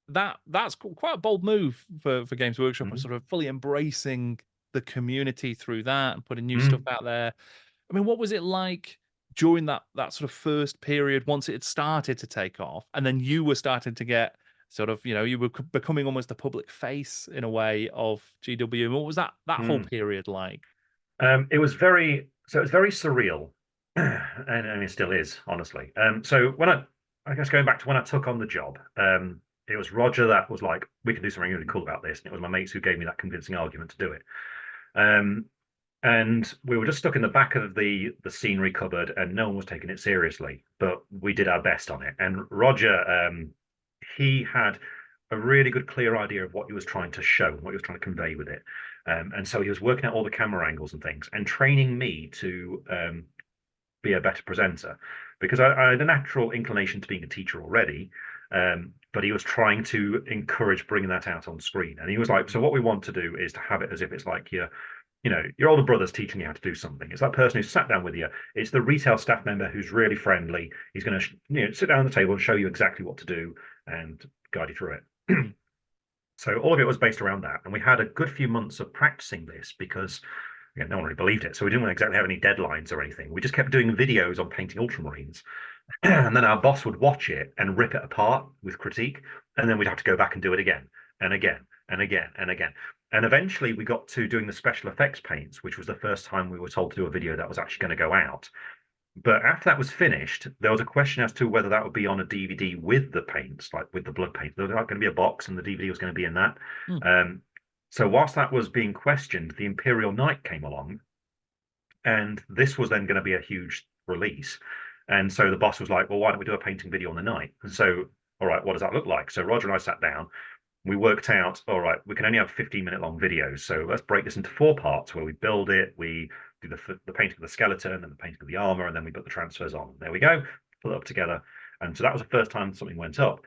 that's quite a bold move for Games Workshop of mm, sort of fully embracing the community through that and putting new stuff mm, out there. I mean, what was it like during that sort of first period once it had started to take off, and then you were starting to get sort of, you were becoming almost a public face in a way of GW. What was that whole mm. period like? It was it was very surreal, and I mean, it still is, honestly. So I guess going back to when I took on the job, it was Roger that was like, we can do something really cool about this, and it was my mates who gave me that convincing argument to do it. Um, and we were just stuck in the back of the scenery cupboard, and no one was taking it seriously, but we did our best on it. And Roger, he had a really good, clear idea of what he was trying to show, what he was trying to convey with it. And so he was working out all the camera angles and things, and training me to be a better presenter, because I had a natural inclination to being a teacher already. But he was trying to encourage bringing that out on screen, and he was like, "So what we want to do is to have it as if it's like your older brother's teaching you how to do something. It's that person who's sat down with you. It's the retail staff member who's really friendly. He's going to sit down at the table and show you exactly what to do and guide you through it." Mm. So all of it was based around that, and we had a good few months of practicing this because no one really believed it. So we didn't exactly have any deadlines or anything. We just kept doing videos on painting ultramarines, and then our boss would watch it and rip it apart with critique, and then we'd have to go back and do it again and again and again and again. And eventually we got to doing the special effects paints, which was the first time we were told to do a video that was actually going to go out. But after that was finished, there was a question as to whether that would be on a DVD with the paints, like with the blood paint. There was like going to be a box, and the DVD was going to be in that. Mm. So whilst that was being questioned, the Imperial Knight came along, and this was then going to be a huge release. And so the boss was like, well, why don't we do a painting video on the night? And so, all right, what does that look like? So Roger and I sat down. We worked out, all right, we can only have 15-minute long videos. So let's break this into 4 parts where we build it, we do the painting of the skeleton and the painting of the armor, and then we put the transfers on. There we go, put it up together. And so that was the first time something went up.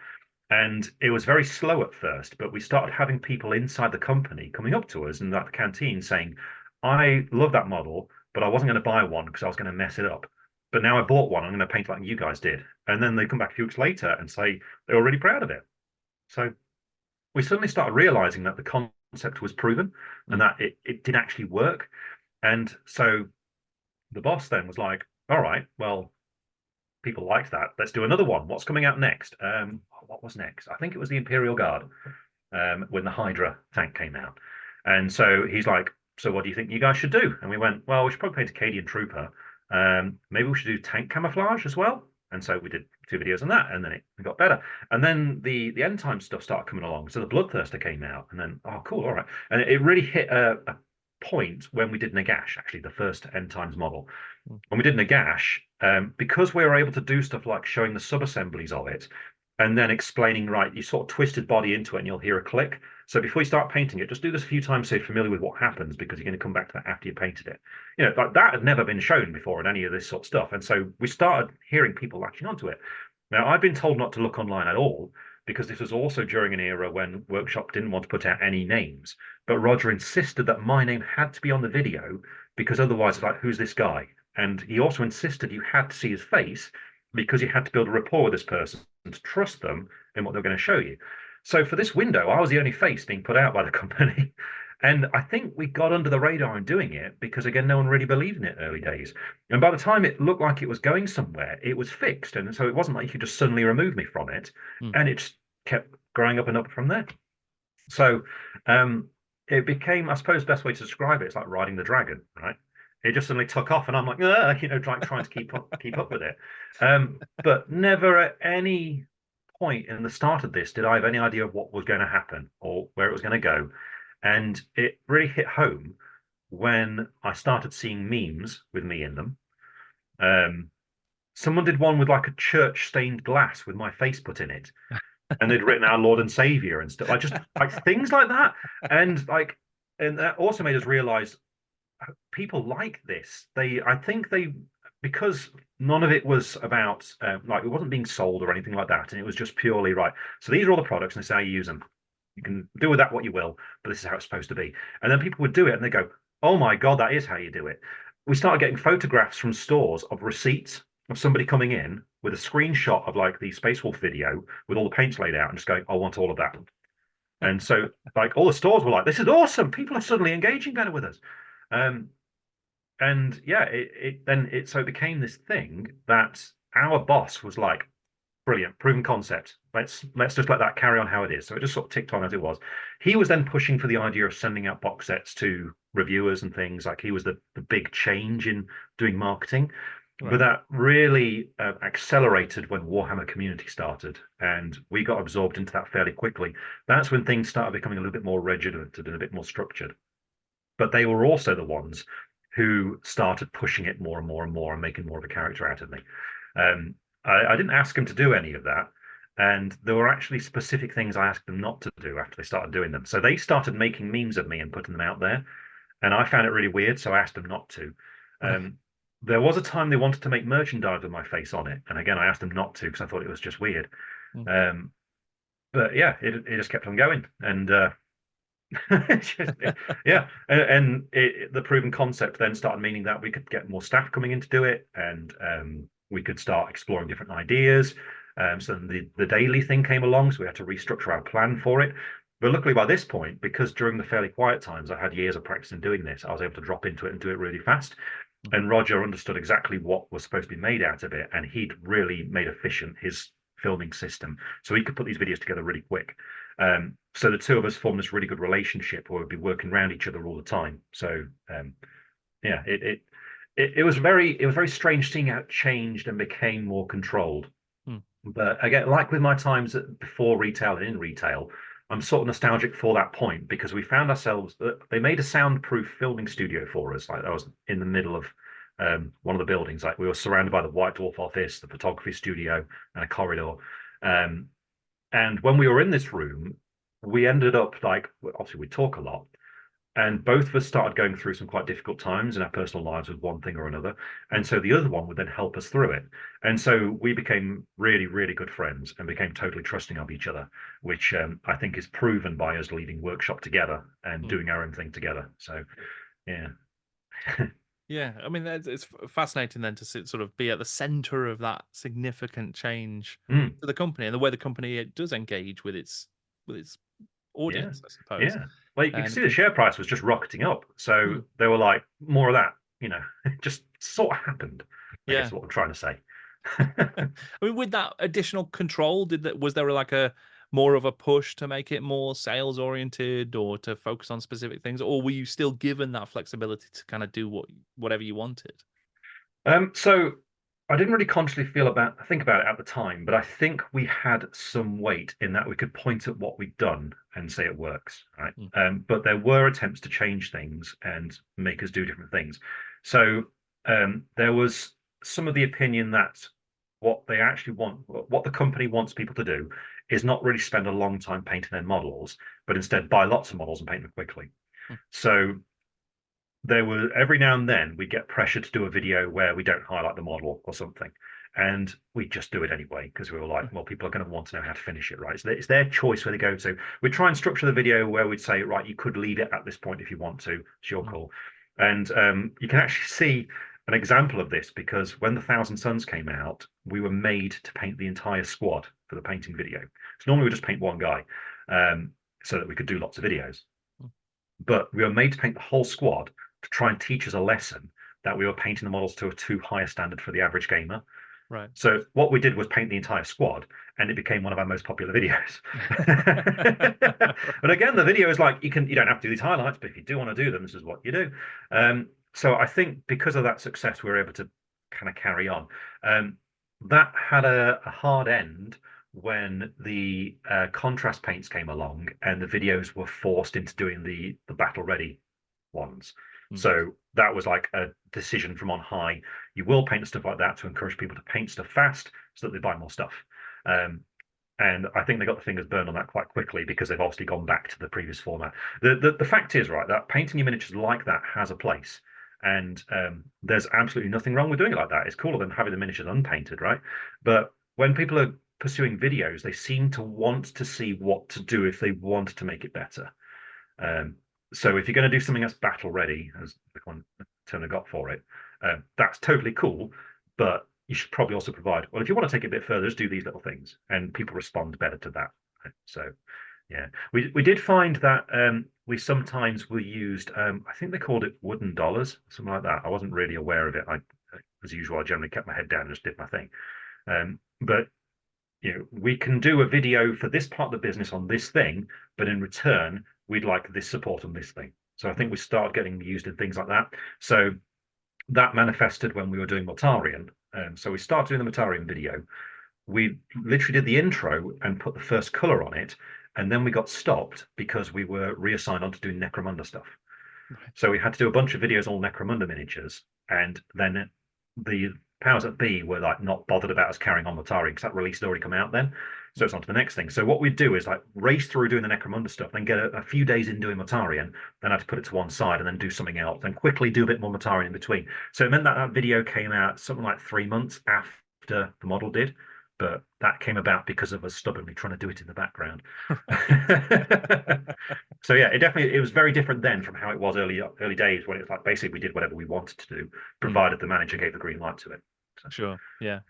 And it was very slow at first, but we started having people inside the company coming up to us and at the canteen saying, I love that model, but I wasn't going to buy one because I was going to mess it up. But now I bought one, I'm going to paint like you guys did. And then they come back a few weeks later and say they were really proud of it. So we suddenly started realizing that the concept was proven and that it did actually work. And so the boss then was like, all right, well, people liked that. Let's do another one. What's coming out next? What was next? I think it was the Imperial Guard when the Hydra tank came out. And so he's like, so what do you think you guys should do? And we went, well, we should probably paint a Cadian trooper. Maybe we should do tank camouflage as well. And so we did 2 videos on that, and then it got better. And then the end time stuff started coming along. So the Bloodthirster came out, and then, oh, cool, all right. And it really hit a point when we did Nagash, actually, the first end times model. When we did Nagash, because we were able to do stuff like showing the sub-assemblies of it, and then explaining, right, you sort of twisted body into it and you'll hear a click. So before you start painting it, just do this a few times so you're familiar with what happens, because you're going to come back to that after you painted it. You know, like that had never been shown before in any of this sort of stuff. And so we started hearing people latching onto it. Now, I've been told not to look online at all, because this was also during an era when Workshop didn't want to put out any names. But Roger insisted that my name had to be on the video, because otherwise it's like, who's this guy? And he also insisted you had to see his face, because you had to build a rapport with this person to trust them in what they're going to show you. So for this window, I was the only face being put out by the company. And I think we got under the radar in doing it because, again, no one really believed in it early days. And by the time it looked like it was going somewhere, it was fixed. And so it wasn't like you could just suddenly remove me from it. And it just kept growing up and up from there. So it became, I suppose, the best way to describe it, it's like riding the dragon, right? It just suddenly took off, and I'm like, you know, trying to keep up with it. But never at any point in the start of this did I have any idea of what was going to happen or where it was going to go. And it really hit home when I started seeing memes with me in them. Someone did one with like a church stained glass with my face put in it, and they'd written our Lord and Savior and stuff. I just like things like that, and that also made us realize people like this. I think because none of it was about like it wasn't being sold or anything like that, and it was just purely right. So these are all the products, and this is how you use them. You can do with that what you will, but this is how it's supposed to be. And then people would do it, and they go, "Oh my God, that is how you do it." We started getting photographs from stores of receipts of somebody coming in with a screenshot of like the Space Wolf video with all the paints laid out, and just going, "I want all of that." And so, like, all the stores were like, "This is awesome! People are suddenly engaging better with us." And yeah, so it became this thing that our boss was like, brilliant, proven concept. Let's just let that carry on how it is. So it just sort of ticked on as it was. He was then pushing for the idea of sending out box sets to reviewers and things. Like he was the big change in doing marketing. Right. But that really accelerated when Warhammer Community started, and we got absorbed into that fairly quickly. That's when things started becoming a little bit more regimented and a bit more structured. But they were also the ones who started pushing it more and more and more and making more of a character out of me. I didn't ask them to do any of that. And there were actually specific things I asked them not to do after they started doing them. So they started making memes of me and putting them out there. And I found it really weird, so I asked them not to. There was a time they wanted to make merchandise with my face on it. And again, I asked them not to because I thought it was just weird. But yeah, it just kept on going. And yeah, and the proven concept then started meaning that we could get more staff coming in to do it, and we could start exploring different ideas. So the daily thing came along, so we had to restructure our plan for it. But luckily by this point, because during the fairly quiet times I had years of practice in doing this, I was able to drop into it and do it really fast. And Roger understood exactly what was supposed to be made out of it, and he'd really made efficient his filming system, so he could put these videos together really quick. So the two of us formed this really good relationship where we'd be working around each other all the time. So yeah, it was very strange seeing how it changed and became more controlled. But again, like with my times before retail and in retail, I'm sort of nostalgic for that point, because we found ourselves, they made a soundproof filming studio for us. Like I was in the middle of one of the buildings. Like we were surrounded by the White Dwarf office, the photography studio, and a corridor. And when we were in this room, we ended up like obviously we talk a lot, and both of us started going through some quite difficult times in our personal lives with one thing or another, and so the other one would then help us through it, and so we became really, really good friends and became totally trusting of each other, which I think is proven by us leading workshop together and doing our own thing together. So yeah. Yeah, I mean, it's fascinating then to sort of be at the center of that significant change Mm, to the company and the way the company it does engage with its yeah, audience, I suppose. yeah. Well, you can And see the share price was just rocketing up, so they were like, more of that, it just sort of happened, I guess yeah, is what I'm trying to say. I mean, with that additional control, was there like a more of a push to make it more sales oriented or to focus on specific things, or were you still given that flexibility to kind of do whatever you wanted? So I didn't really consciously think about it at the time, but I think we had some weight in that we could point at what we'd done and say it works, right? Mm, But there were attempts to change things and make us do different things. So there was some of the opinion that what they actually want, what the company wants people to do, is not really spend a long time painting their models, but instead buy lots of models and paint them quickly. mm, So there were every now and then we get pressure to do a video where we don't highlight the model or something, and we just do it anyway because we were like, mm, well, people are going to want to know how to finish it, right? So it's their choice where they go. So we try and structure the video where we'd say, right, you could leave it at this point if you want to, it's your mm. call. And you can actually see an example of this because when the Thousand Suns came out, we were made to paint the entire squad for the painting video. So normally we just paint one guy, so that we could do lots of videos, Mm. but we were made to paint the whole squad to try and teach us a lesson that we were painting the models to a too high a standard for the average gamer. Right. So what we did was paint the entire squad, and it became one of our most popular videos. But again, the video is like you don't have to do these highlights, but if you do want to do them, this is what you do. So I think because of that success, we were able to kind of carry on. That had a hard end when the contrast paints came along and the videos were forced into doing the battle ready ones. Mm. So that was like a decision from on high. You will paint stuff like that to encourage people to paint stuff fast so that they buy more stuff. And I think they got the fingers burned on that quite quickly because they've obviously gone back to the previous format. The fact is, right, that painting your miniatures like that has a place. And there's absolutely nothing wrong with doing it like that. It's cooler than having the miniatures unpainted, right? But when people are pursuing videos, they seem to want to see what to do if they want to make it better. So if you're going to do something that's battle ready, as the one term I got for it, that's totally cool. But you should probably also provide, well, if you want to take it a bit further, just do these little things, and people respond better to that. So yeah, we did find that we sometimes were used. I think they called it wooden dollars, something like that. I wasn't really aware of it. As usual, I generally kept my head down and just did my thing. But we can do a video for this part of the business on this thing, but in return, we'd like this support on this thing. So I think we started getting used in things like that. So that manifested when we were doing Mortarion. So we started doing the Mortarion video. We literally did the intro and put the first color on it, and then we got stopped because we were reassigned onto doing Necromunda stuff. Right. So we had to do a bunch of videos on Necromunda miniatures, and then the powers that be were like not bothered about us carrying on Mortarion because that release had already come out then. So it's on to the next thing. So what we'd do is like race through doing the Necromunda stuff, then get a few days in doing Mortarion, then I had to put it to one side and then do something else, then quickly do a bit more Mortarion in between. So it meant that that video came out something like 3 months after the model did, but that came about because of us stubbornly trying to do it in the background. So yeah, it was very different then from how it was early days when it's like basically we did whatever we wanted to do, Mm, provided the manager gave the green light to it. So. sure. Yeah.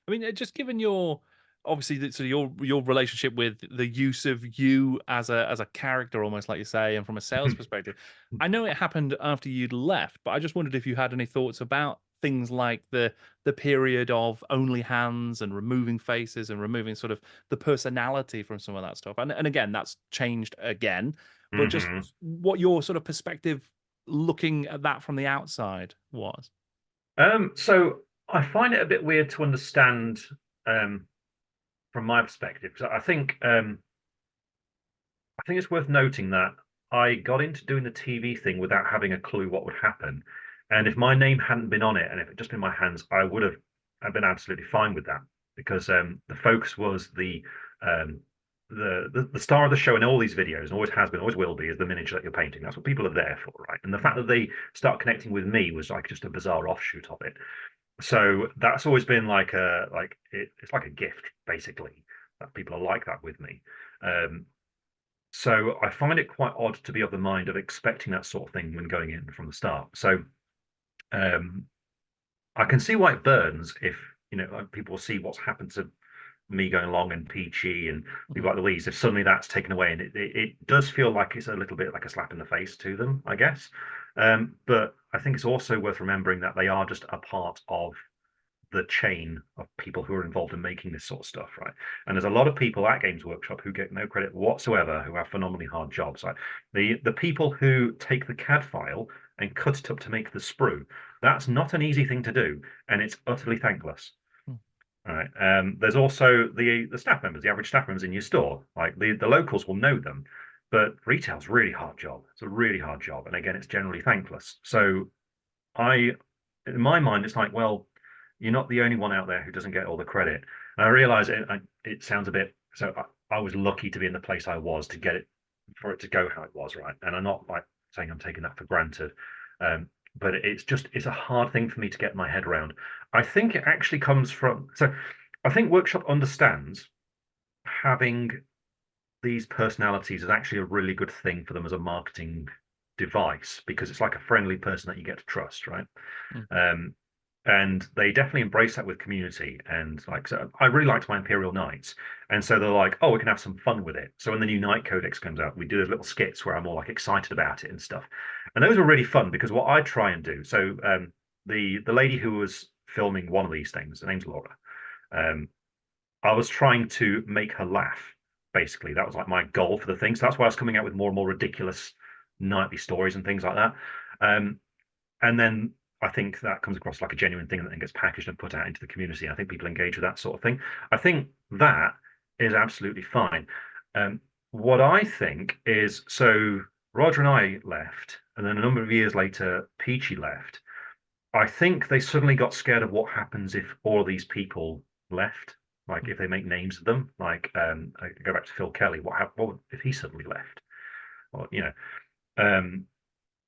I mean, just given your obviously so your relationship with the use of you as a character, almost like you say, and from a sales perspective, I know it happened after you'd left, but I just wondered if you had any thoughts about things like the period of only hands and removing faces and removing sort of the personality from some of that stuff. And again, that's changed again, but just Hmm. what your sort of perspective looking at that from the outside was. So I find it a bit weird to understand um, from my perspective. So I think it's worth noting that I got into doing the TV thing without having a clue what would happen. And if my name hadn't been on it, and if it just been my hands, I've been absolutely fine with that, because the focus was um, the star of the show in all these videos, and always has been, always will be, is the miniature that you're painting. That's what people are there for, right? And the fact that they start connecting with me was like just a bizarre offshoot of it. So that's always been like it's like a gift, basically, that people are like that with me. Um, so I find it quite odd to be of the mind of expecting that sort of thing when going in from the start. So um, I can see why it burns if, like, people see what's happened to me going along and Peachy and people Mhm. like Louise. If suddenly that's taken away, and it does feel like it's a little bit like a slap in the face to them, I guess. But I think it's also worth remembering that they are just a part of the chain of people who are involved in making this sort of stuff, right? And there's a lot of people at Games Workshop who get no credit whatsoever, who have phenomenally hard jobs. Like the people who take the CAD file and cut it up to make the sprue, that's not an easy thing to do, and it's utterly thankless. Mm. All right. There's also the staff members, the average staff members in your store. Like the locals will know them, but retail's a really hard job. It's a really hard job, and again, it's generally thankless. So I, in my mind, it's like, well, you're not the only one out there who doesn't get all the credit. And I realize it sounds a bit, so I was lucky to be in the place I was to get it, for it to go how it was, right? And I'm not like saying I'm taking that for granted. But it's a hard thing for me to get my head around. I think it actually comes from, so I think Workshop understands having these personalities is actually a really good thing for them as a marketing device, because it's like a friendly person that you get to trust, right? Mm. Um, and they definitely embrace that with community. And like, so I really liked my Imperial Knights, and so they're like, oh, we can have some fun with it. So when the new Knight Codex comes out, we do those little skits where I'm all like excited about it and stuff, and those are really fun, because what I try and do. So the lady who was filming one of these things, her name's Laura. Um, I was trying to make her laugh. Basically, that was like my goal for the thing. So that's why I was coming out with more and more ridiculous nightly stories and things like that. Um, and then I think that comes across like a genuine thing, and then gets packaged and put out into the community. I think people engage with that sort of thing. I think that is absolutely fine. Um, what I think is, so Roger and I left, and then a number of years later, Peachy left. I think they suddenly got scared of what happens if all of these people left. Like if they make names of them, like I go back to Phil Kelly. What if he suddenly left? Or um,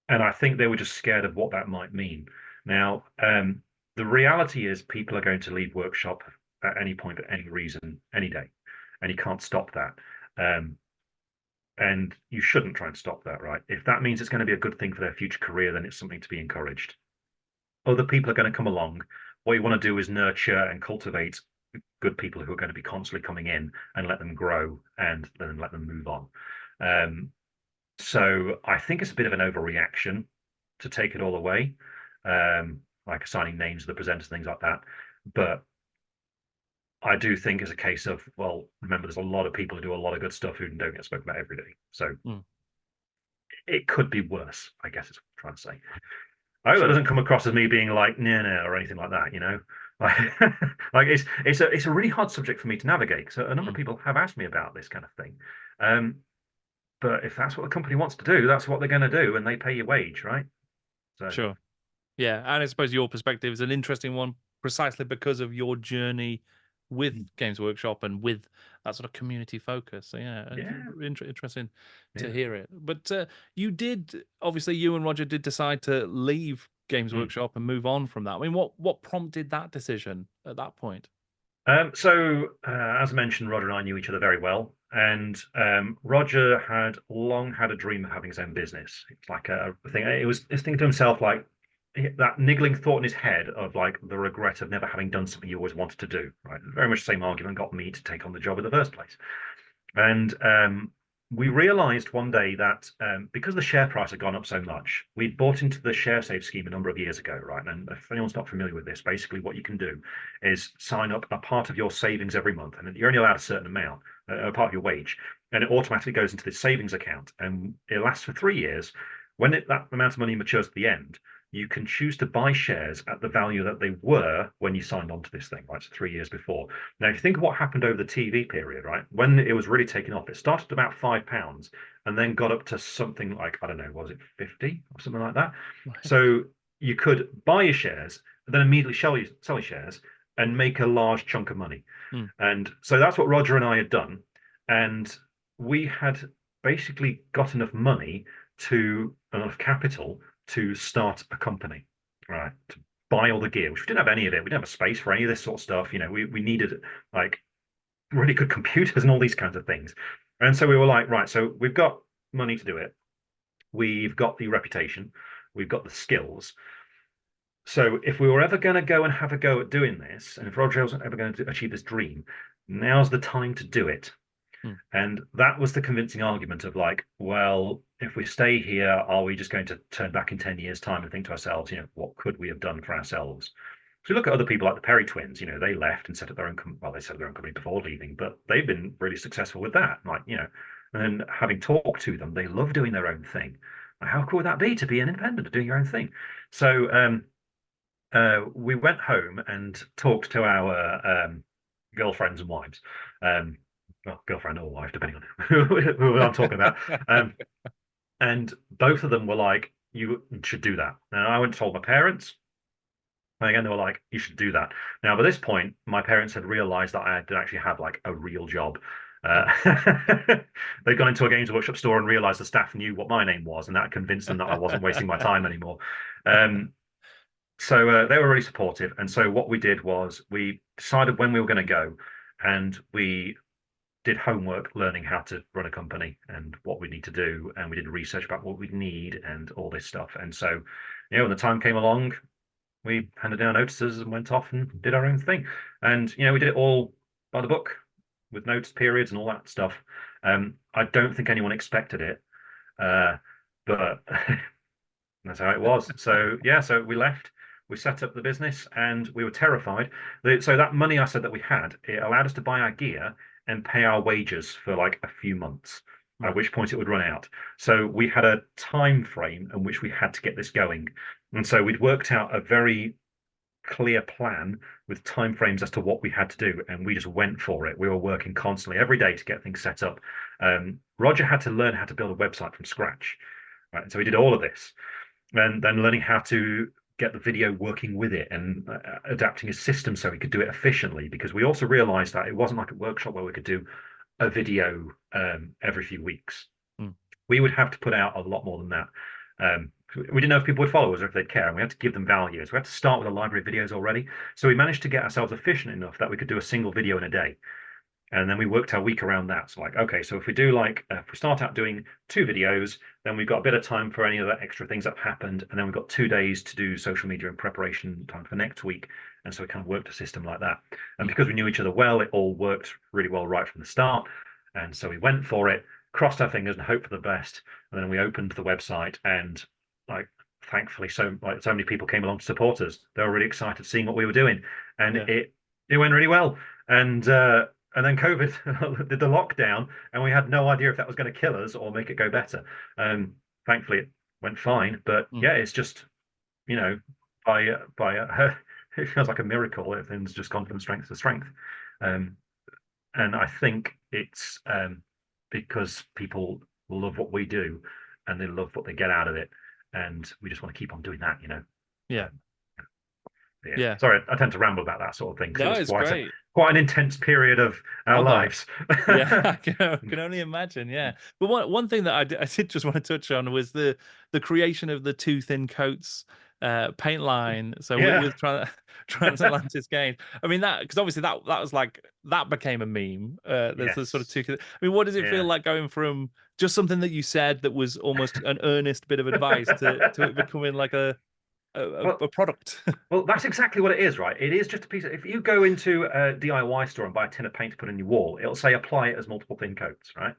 and I think they were just scared of what that might mean. Now, the reality is people are going to leave workshop at any point for any reason, any day, and you can't stop that. Um, and you shouldn't try and stop that, right? If that means it's going to be a good thing for their future career, then it's something to be encouraged. Other people are going to come along. What you want to do is nurture and cultivate good people who are going to be constantly coming in, and let them grow, and then let them move on. Um, so I think it's a bit of an overreaction to take it all away, like assigning names to the presenters, things like that. But I do think it's a case of, well, remember, there's a lot of people who do a lot of good stuff who don't get spoken about every day. So Mm. it could be worse, I guess is what I'm trying to say. I hope that Sure. doesn't come across as me being like nah or anything like that, Like, like it's a really hard subject for me to navigate. So a number of Mm. people have asked me about this kind of thing. Um, but if that's what the company wants to do, that's what they're going to do, and they pay your wage, right? So Sure. Yeah, and I suppose your perspective is an interesting one, precisely because of your journey with Games Workshop and with that sort of community focus. So yeah, it's yeah, interesting to yeah. hear it. But you did, obviously, you and Roger did decide to leave Games Mm. Workshop and move on from that. I mean, what prompted that decision at that point? As I mentioned, Roger and I knew each other very well, and Roger had long had a dream of having his own business. It's like a thing. It was his thing to himself, like that niggling thought in his head of like the regret of never having done something you always wanted to do. Right, very much the same argument got me to take on the job in the first place. And we realized one day that because the share price had gone up so much, we'd bought into the share save scheme a number of years ago, right? And if anyone's not familiar with this, basically what you can do is sign up a part of your savings every month, and you're only allowed a certain amount, a part of your wage, and it automatically goes into this savings account, and it lasts for 3 years. When that amount of money matures at the end, you can choose to buy shares at the value that they were when you signed on to this thing, right? So 3 years before. Now, if you think of what happened over the TV period, right? When it was really taking off, it started at about £5 and then got up to something like, I don't know, was it 50 or something like that? Right. So you could buy your shares and then immediately sell your shares and make a large chunk of money. Mm. And so that's what Roger and I had done. And we had basically got enough money enough capital to start a company, right? To buy all the gear, which we didn't have any of it. We didn't have a space for any of this sort of stuff. You know, we needed like really good computers and all these kinds of things. And so we were like, right, so we've got money to do it. We've got the reputation. We've got the skills. So if we were ever going to go and have a go at doing this, and if Roger wasn't ever going to achieve this dream, now's the time to do it. Mm. And that was the convincing argument of like, well, if we stay here, are we just going to turn back in 10 years' time and think to ourselves, you know, what could we have done for ourselves? So we look at other people like the Perry twins, you know, they left and set up their own, well, they set up their own company before leaving, but they've been really successful with that. Like, you know, and then having talked to them, they love doing their own thing. Like, how cool would that be to be an independent, doing your own thing? So we went home and talked to our girlfriends and wives. Well, girlfriend or wife, depending on who I'm talking about. And both of them were like, you should do that. And I went and told my parents. And again, they were like, you should do that. Now, by this point, my parents had realized that I did actually have like a real job. They'd gone into a Games Workshop store and realized the staff knew what my name was, and that convinced them that I wasn't wasting my time anymore. So they were really supportive. And so what we did was we decided when we were going to go, and we did homework learning how to run a company and what we need to do. And we did research about what we need and all this stuff. And so, you know, when the time came along, we handed down notices and went off and did our own thing. And, you know, we did it all by the book with notice periods and all that stuff. I don't think anyone expected it, but that's how it was. So, yeah, so we left. We set up the business and we were terrified. So that money I said that we had, it allowed us to buy our gear and pay our wages for like a few months, at which point it would run out. So we had a time frame in which we had to get this going. And so we'd worked out a very clear plan with timeframes as to what we had to do, and we just went for it. We were working constantly every day to get things set up. Roger had to learn how to build a website from scratch, right? So we did all of this, and then learning how to get the video working with it and adapting his system so he could do it efficiently, because we also realized that it wasn't like a workshop where we could do a video every few weeks. We would have to put out a lot more than that. We didn't know if people would follow us or if they'd care, and we had to give them value. So we had to start with a library of videos already. So we managed to get ourselves efficient enough that we could do a single video in a day. And then we worked our week around that. So like, okay, so if we do like, if we start out doing 2 videos, then we've got a bit of time for any other extra things that have happened. And then we've got 2 days to do social media and preparation time for next week. And so we kind of worked a system like that. And because we knew each other well, it all worked really well right from the start. And so we went for it, crossed our fingers and hoped for the best. And then we opened the website, and like, thankfully, so many people came along to support us. They were really excited seeing what we were doing, and it went really well. And then COVID did the lockdown, and we had no idea if that was going to kill us or make it go better. Thankfully, it went fine. But yeah, it's just, you know, it feels like a miracle. Everything's just gone from strength to strength. And I think it's because people love what we do, and they love what they get out of it, and we just want to keep on doing that, you know. Yeah. Sorry, I tend to ramble about that sort of thing because it's great. Quite an intense period of our lives. Yeah, I can only imagine. Yeah, but one thing that I did just want to touch on was the creation of the Two Thin Coats paint line. So with Trans Atlantis Games, I mean that, because obviously that was like, that became a meme. There's the sort of two. I mean, what does it feel like going from just something that you said that was almost an earnest bit of advice to it becoming like a product? Well, that's exactly what it is, right? It is just a piece of, if you go into a DIY store and buy a tin of paint to put on your wall, it'll say apply it as multiple thin coats, right?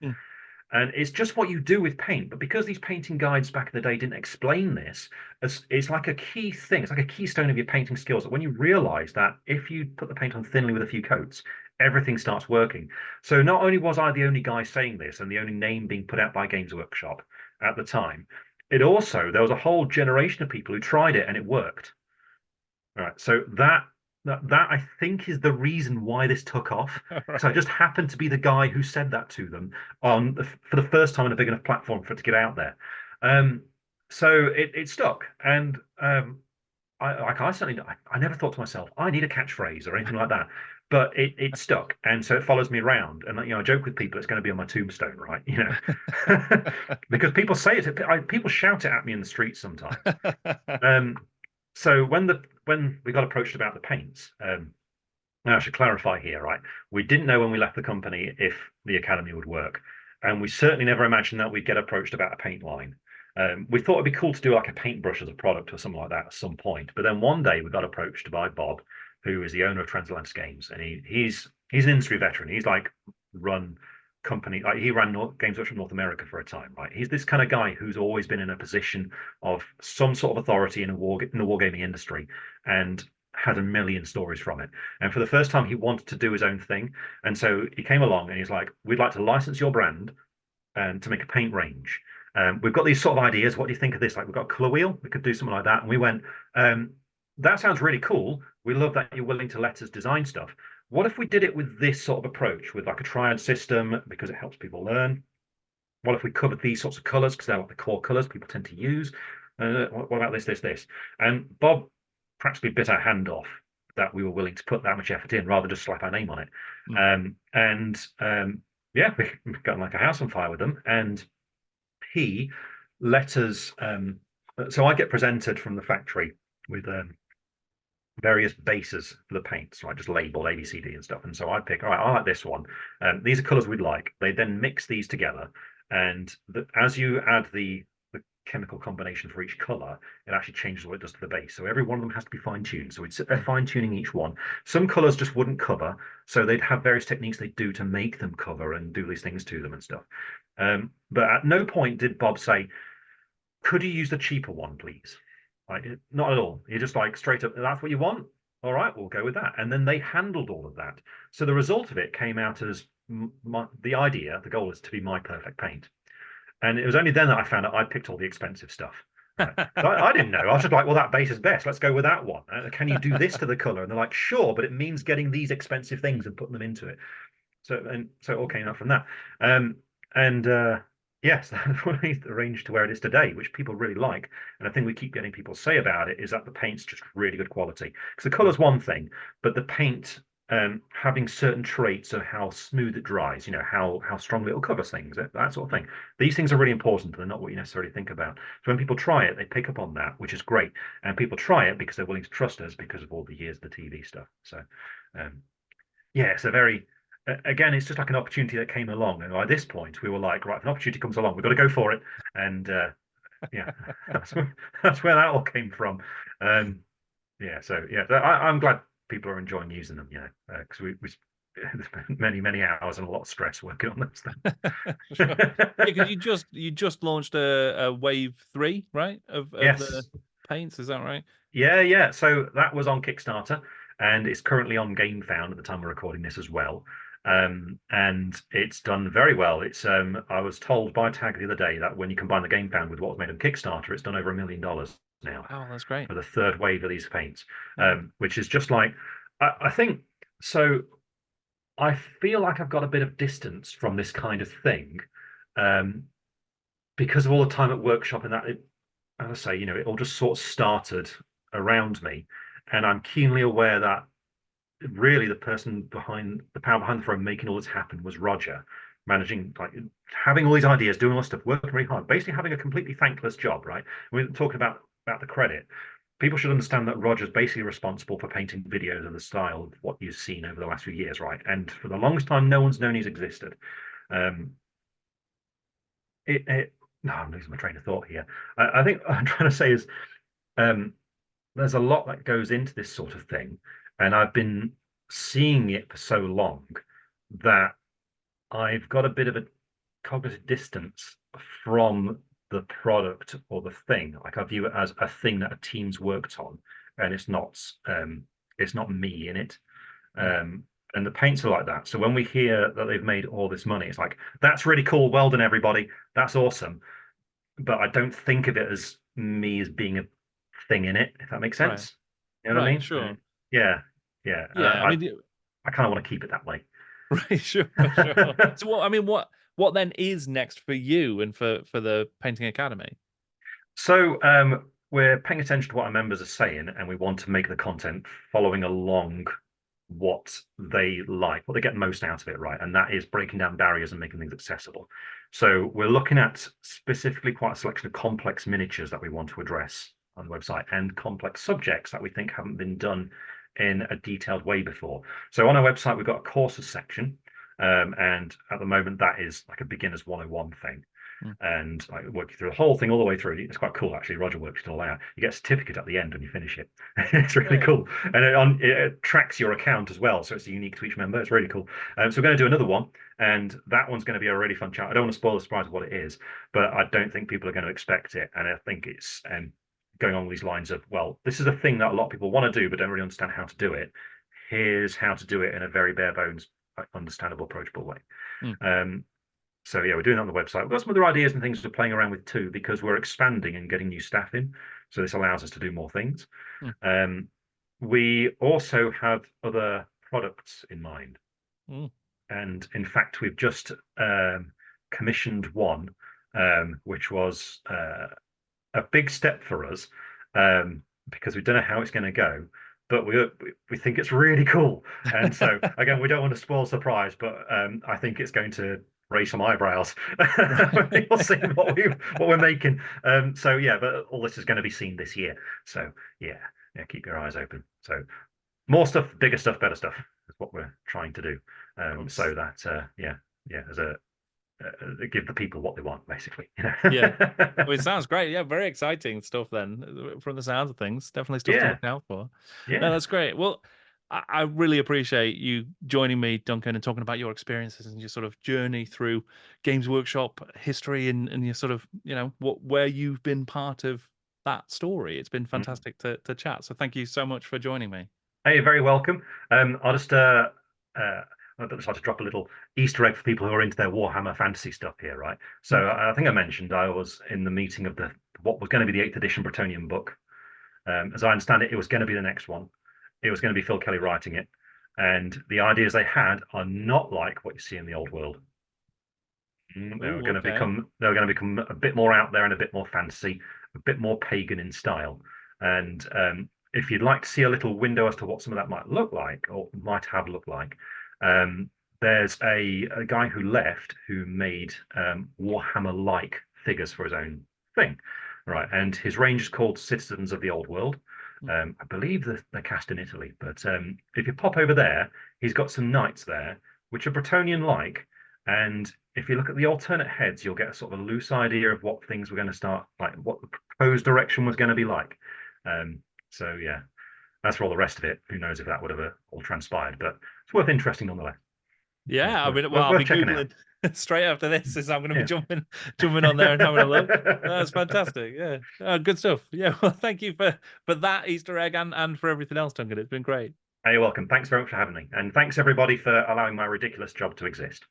And it's just what you do with paint. But because these painting guides back in the day didn't explain this, it's like a key thing. It's like a keystone of your painting skills, that when you realize that if you put the paint on thinly with a few coats, everything starts working. So not only was I the only guy saying this and the only name being put out by Games Workshop at the time, there was a whole generation of people who tried it and it worked. All right, so that I think is the reason why this took off. So I just happened to be the guy who said that to them for the first time on a big enough platform for it to get out there. So it stuck, and I certainly, I never thought to myself, I need a catchphrase or anything like that. But it stuck, and so it follows me around. And I joke with people, it's going to be on my tombstone, right? Because people say it, people shout it at me in the streets sometimes. Um, so when we got approached about the paints, now I should clarify here, right? We didn't know when we left the company if the academy would work, and we certainly never imagined that we'd get approached about a paint line. We thought it'd be cool to do like a paintbrush as a product or something like that at some point. But then one day we got approached by Bob, who is the owner of Trans Atlantis Games, and he's an industry veteran. He's like run company, like he ran Games Workshop North America for a time, right? He's this kind of guy who's always been in a position of some sort of authority in the wargaming industry, and had a million stories from it. And for the first time, he wanted to do his own thing, and so he came along and he's like, "We'd like to license your brand and to make a paint range. We've got these sort of ideas. What do you think of this? Like, we've got a color wheel. We could do something like that." And we went, "That sounds really cool. We love that you're willing to let us design stuff. What if we did it with this sort of approach, with like a triad system, because it helps people learn? What if we covered these sorts of colors because they're like the core colors people tend to use? What about this?" And Bob practically bit our hand off that we were willing to put that much effort in, rather just slap our name on it. Yeah, we got like a house on fire with them, and he let us. So I get presented from the factory with various bases for the paints, right? Just labeled A, B, C, D and stuff. And so I pick, all right, I like this one. These are colors we'd like. They then mix these together, and as you add the chemical combination for each color, it actually changes what it does to the base. So every one of them has to be fine-tuned. So we'd sit there fine-tuning each one. Some colors just wouldn't cover, so they'd have various techniques they do to make them cover and do these things to them and stuff. But at no point did Bob say, "Could you use the cheaper one, please?" Like, not at all. He just like straight up, "That's what you want? All right, we'll go with that." And then they handled all of that. So the result of it came out as the idea, the goal is to be my perfect paint. And it was only then that I found out I picked all the expensive stuff. Right. I didn't know. I was just like, "Well, that base is best. Let's go with that one. Can you do this to the color?" And they're like, "Sure, but it means getting these expensive things and putting them into it." So it all came out from that. Yes, that's arranged to where it is today, which people really like. And the thing we keep getting people to say about it is that the paint's just really good quality. Because the color's one thing, but the paint having certain traits of how smooth it dries, how strongly it'll cover things, that sort of thing. These things are really important, and they're not what you necessarily think about. So when people try it, they pick up on that, which is great. And people try it because they're willing to trust us because of all the years of the TV stuff. So yeah, it's a very again, it's just like an opportunity that came along, and at this point we were like, right, if an opportunity comes along, we've got to go for it. And yeah, that's where that all came from. Yeah, so yeah, I'm glad people are enjoying using them, because we spent many hours and a lot of stress working on those things. Sure. Yeah, because you just launched a wave 3, right? Of Yes. the paints, is that right? Yeah. So that was on Kickstarter, and it's currently on GameFound at the time we're recording this as well. And it's done very well. It's I was told by Tag the other day that when you combine the GameFound with what was made on Kickstarter, it's done over $1 million now. Wow, that's great. For the third wave of these paints, Yeah. which is just like I think so. I feel like I've got a bit of distance from this kind of thing, because of all the time at workshop and that. As I say, it all just sort of started around me, and I'm keenly aware that really the person behind the power behind the throne making all this happen was Roger, managing, like, having all these ideas, doing all this stuff, working really hard, basically having a completely thankless job, right? We're talking about the credit. People should understand that Roger's basically responsible for painting videos of the style of what you've seen over the last few years, right? And for the longest time, no one's known he's existed. No, I'm losing my train of thought here. I think what I'm trying to say is there's a lot that goes into this sort of thing, and I've been seeing it for so long that I've got a bit of a cognitive distance from the product or the thing. Like, I view it as a thing that a team's worked on, and it's not me in it. And the paints are like that. So when we hear that they've made all this money, it's like, that's really cool. Well done, everybody. That's awesome. But I don't think of it as me as being a thing in it, if that makes sense. Right. You know what I mean? Sure. Yeah. I mean, I kind of want to keep it that way. right. Sure. So what then is next for you and for the Painting Academy? So we're paying attention to what our members are saying, and we want to make the content following along what they like, what they get most out of it, right? And that is breaking down barriers and making things accessible. So we're looking at specifically quite a selection of complex miniatures that we want to address on the website, and complex subjects that we think haven't been done in a detailed way before. So on our website, we've got a courses section, and at the moment that is like a beginner's 101 thing. And I work you through the whole thing all the way through. It's quite cool, actually. Roger works it all out. You get a certificate at the end when you finish it. It's really cool, and it tracks your account as well, so it's unique to each member. It's really cool. So we're going to do another one, and that one's going to be a really fun chat. I don't want to spoil the surprise of what it is, but I don't think people are going to expect it, and I think it's going on these lines of, well, this is a thing that a lot of people want to do but don't really understand how to do it. Here's how to do it in a very bare bones, understandable, approachable way. So yeah, we're doing that on the website. We've got some other ideas and things we're playing around with too, because we're expanding and getting new staff in. So this allows us to do more things. We also have other products in mind. And in fact, we've just commissioned one, which was a big step for us, because we don't know how it's going to go. But we think it's really cool. And so again, we don't want to spoil surprise, but I think it's going to raise some eyebrows. We'll see what we're making. So yeah, but all this is going to be seen this year. So yeah, keep your eyes open. So more stuff, bigger stuff, better stuff is what we're trying to do. So that as a give the people what they want, basically. Yeah, well, it sounds great. Yeah, very exciting stuff then, from the sounds of things. Definitely stuff to look out for. Yeah, no, that's great. Well, I really appreciate you joining me, Duncan, and talking about your experiences and your sort of journey through Games Workshop history, and your sort of, where you've been part of that story. It's been fantastic to chat. So thank you so much for joining me. Hey, you're very welcome. I'll just I'd like to drop a little Easter egg for people who are into their Warhammer Fantasy stuff here, right? So I think I mentioned I was in the meeting of what was going to be the 8th edition Bretonnian book. As I understand it, it was going to be the next one. It was going to be Phil Kelly writing it, and the ideas they had are not like what you see in the old world. They were going to become a bit more out there and a bit more fantasy, a bit more pagan in style. And if you'd like to see a little window as to what some of that might look like, or might have looked like, there's a guy who left who made Warhammer-like figures for his own thing, right? And his range is called Citizens of the Old World. I believe they're cast in Italy, but if you pop over there, he's got some knights there, which are Bretonnian-like. And if you look at the alternate heads, you'll get a sort of a loose idea of what things were going to start, like what the proposed direction was going to be like. So yeah, that's for all the rest of it. Who knows if that would have all transpired, but it's worth interesting nonetheless. Yeah, I mean, I'll be Googling straight after this, as I'm going to be jumping on there and having a look. That's fantastic. Yeah, good stuff. Yeah, well, thank you for that Easter egg and for everything else, Duncan. It's been great. Hey, you're welcome. Thanks very much for having me, and thanks everybody for allowing my ridiculous job to exist.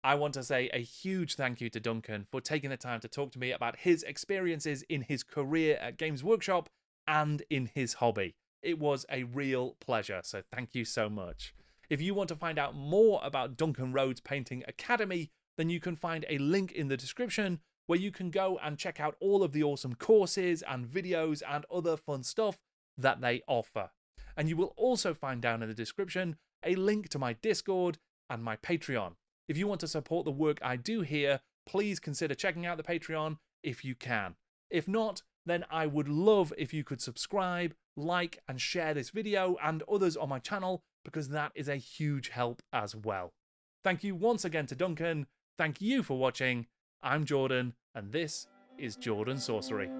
I want to say a huge thank you to Duncan for taking the time to talk to me about his experiences in his career at Games Workshop and in his hobby. It was a real pleasure, so thank you so much. If you want to find out more about Duncan Rhodes Painting Academy, then you can find a link in the description where you can go and check out all of the awesome courses and videos and other fun stuff that they offer. And you will also find down in the description a link to my Discord and my Patreon. If you want to support the work I do here, please consider checking out the Patreon if you can. If not, then I would love if you could subscribe, like, and share this video and others on my channel, because that is a huge help as well. Thank you once again to Duncan. Thank you for watching. I'm Jordan, and this is Jordan Sorcery.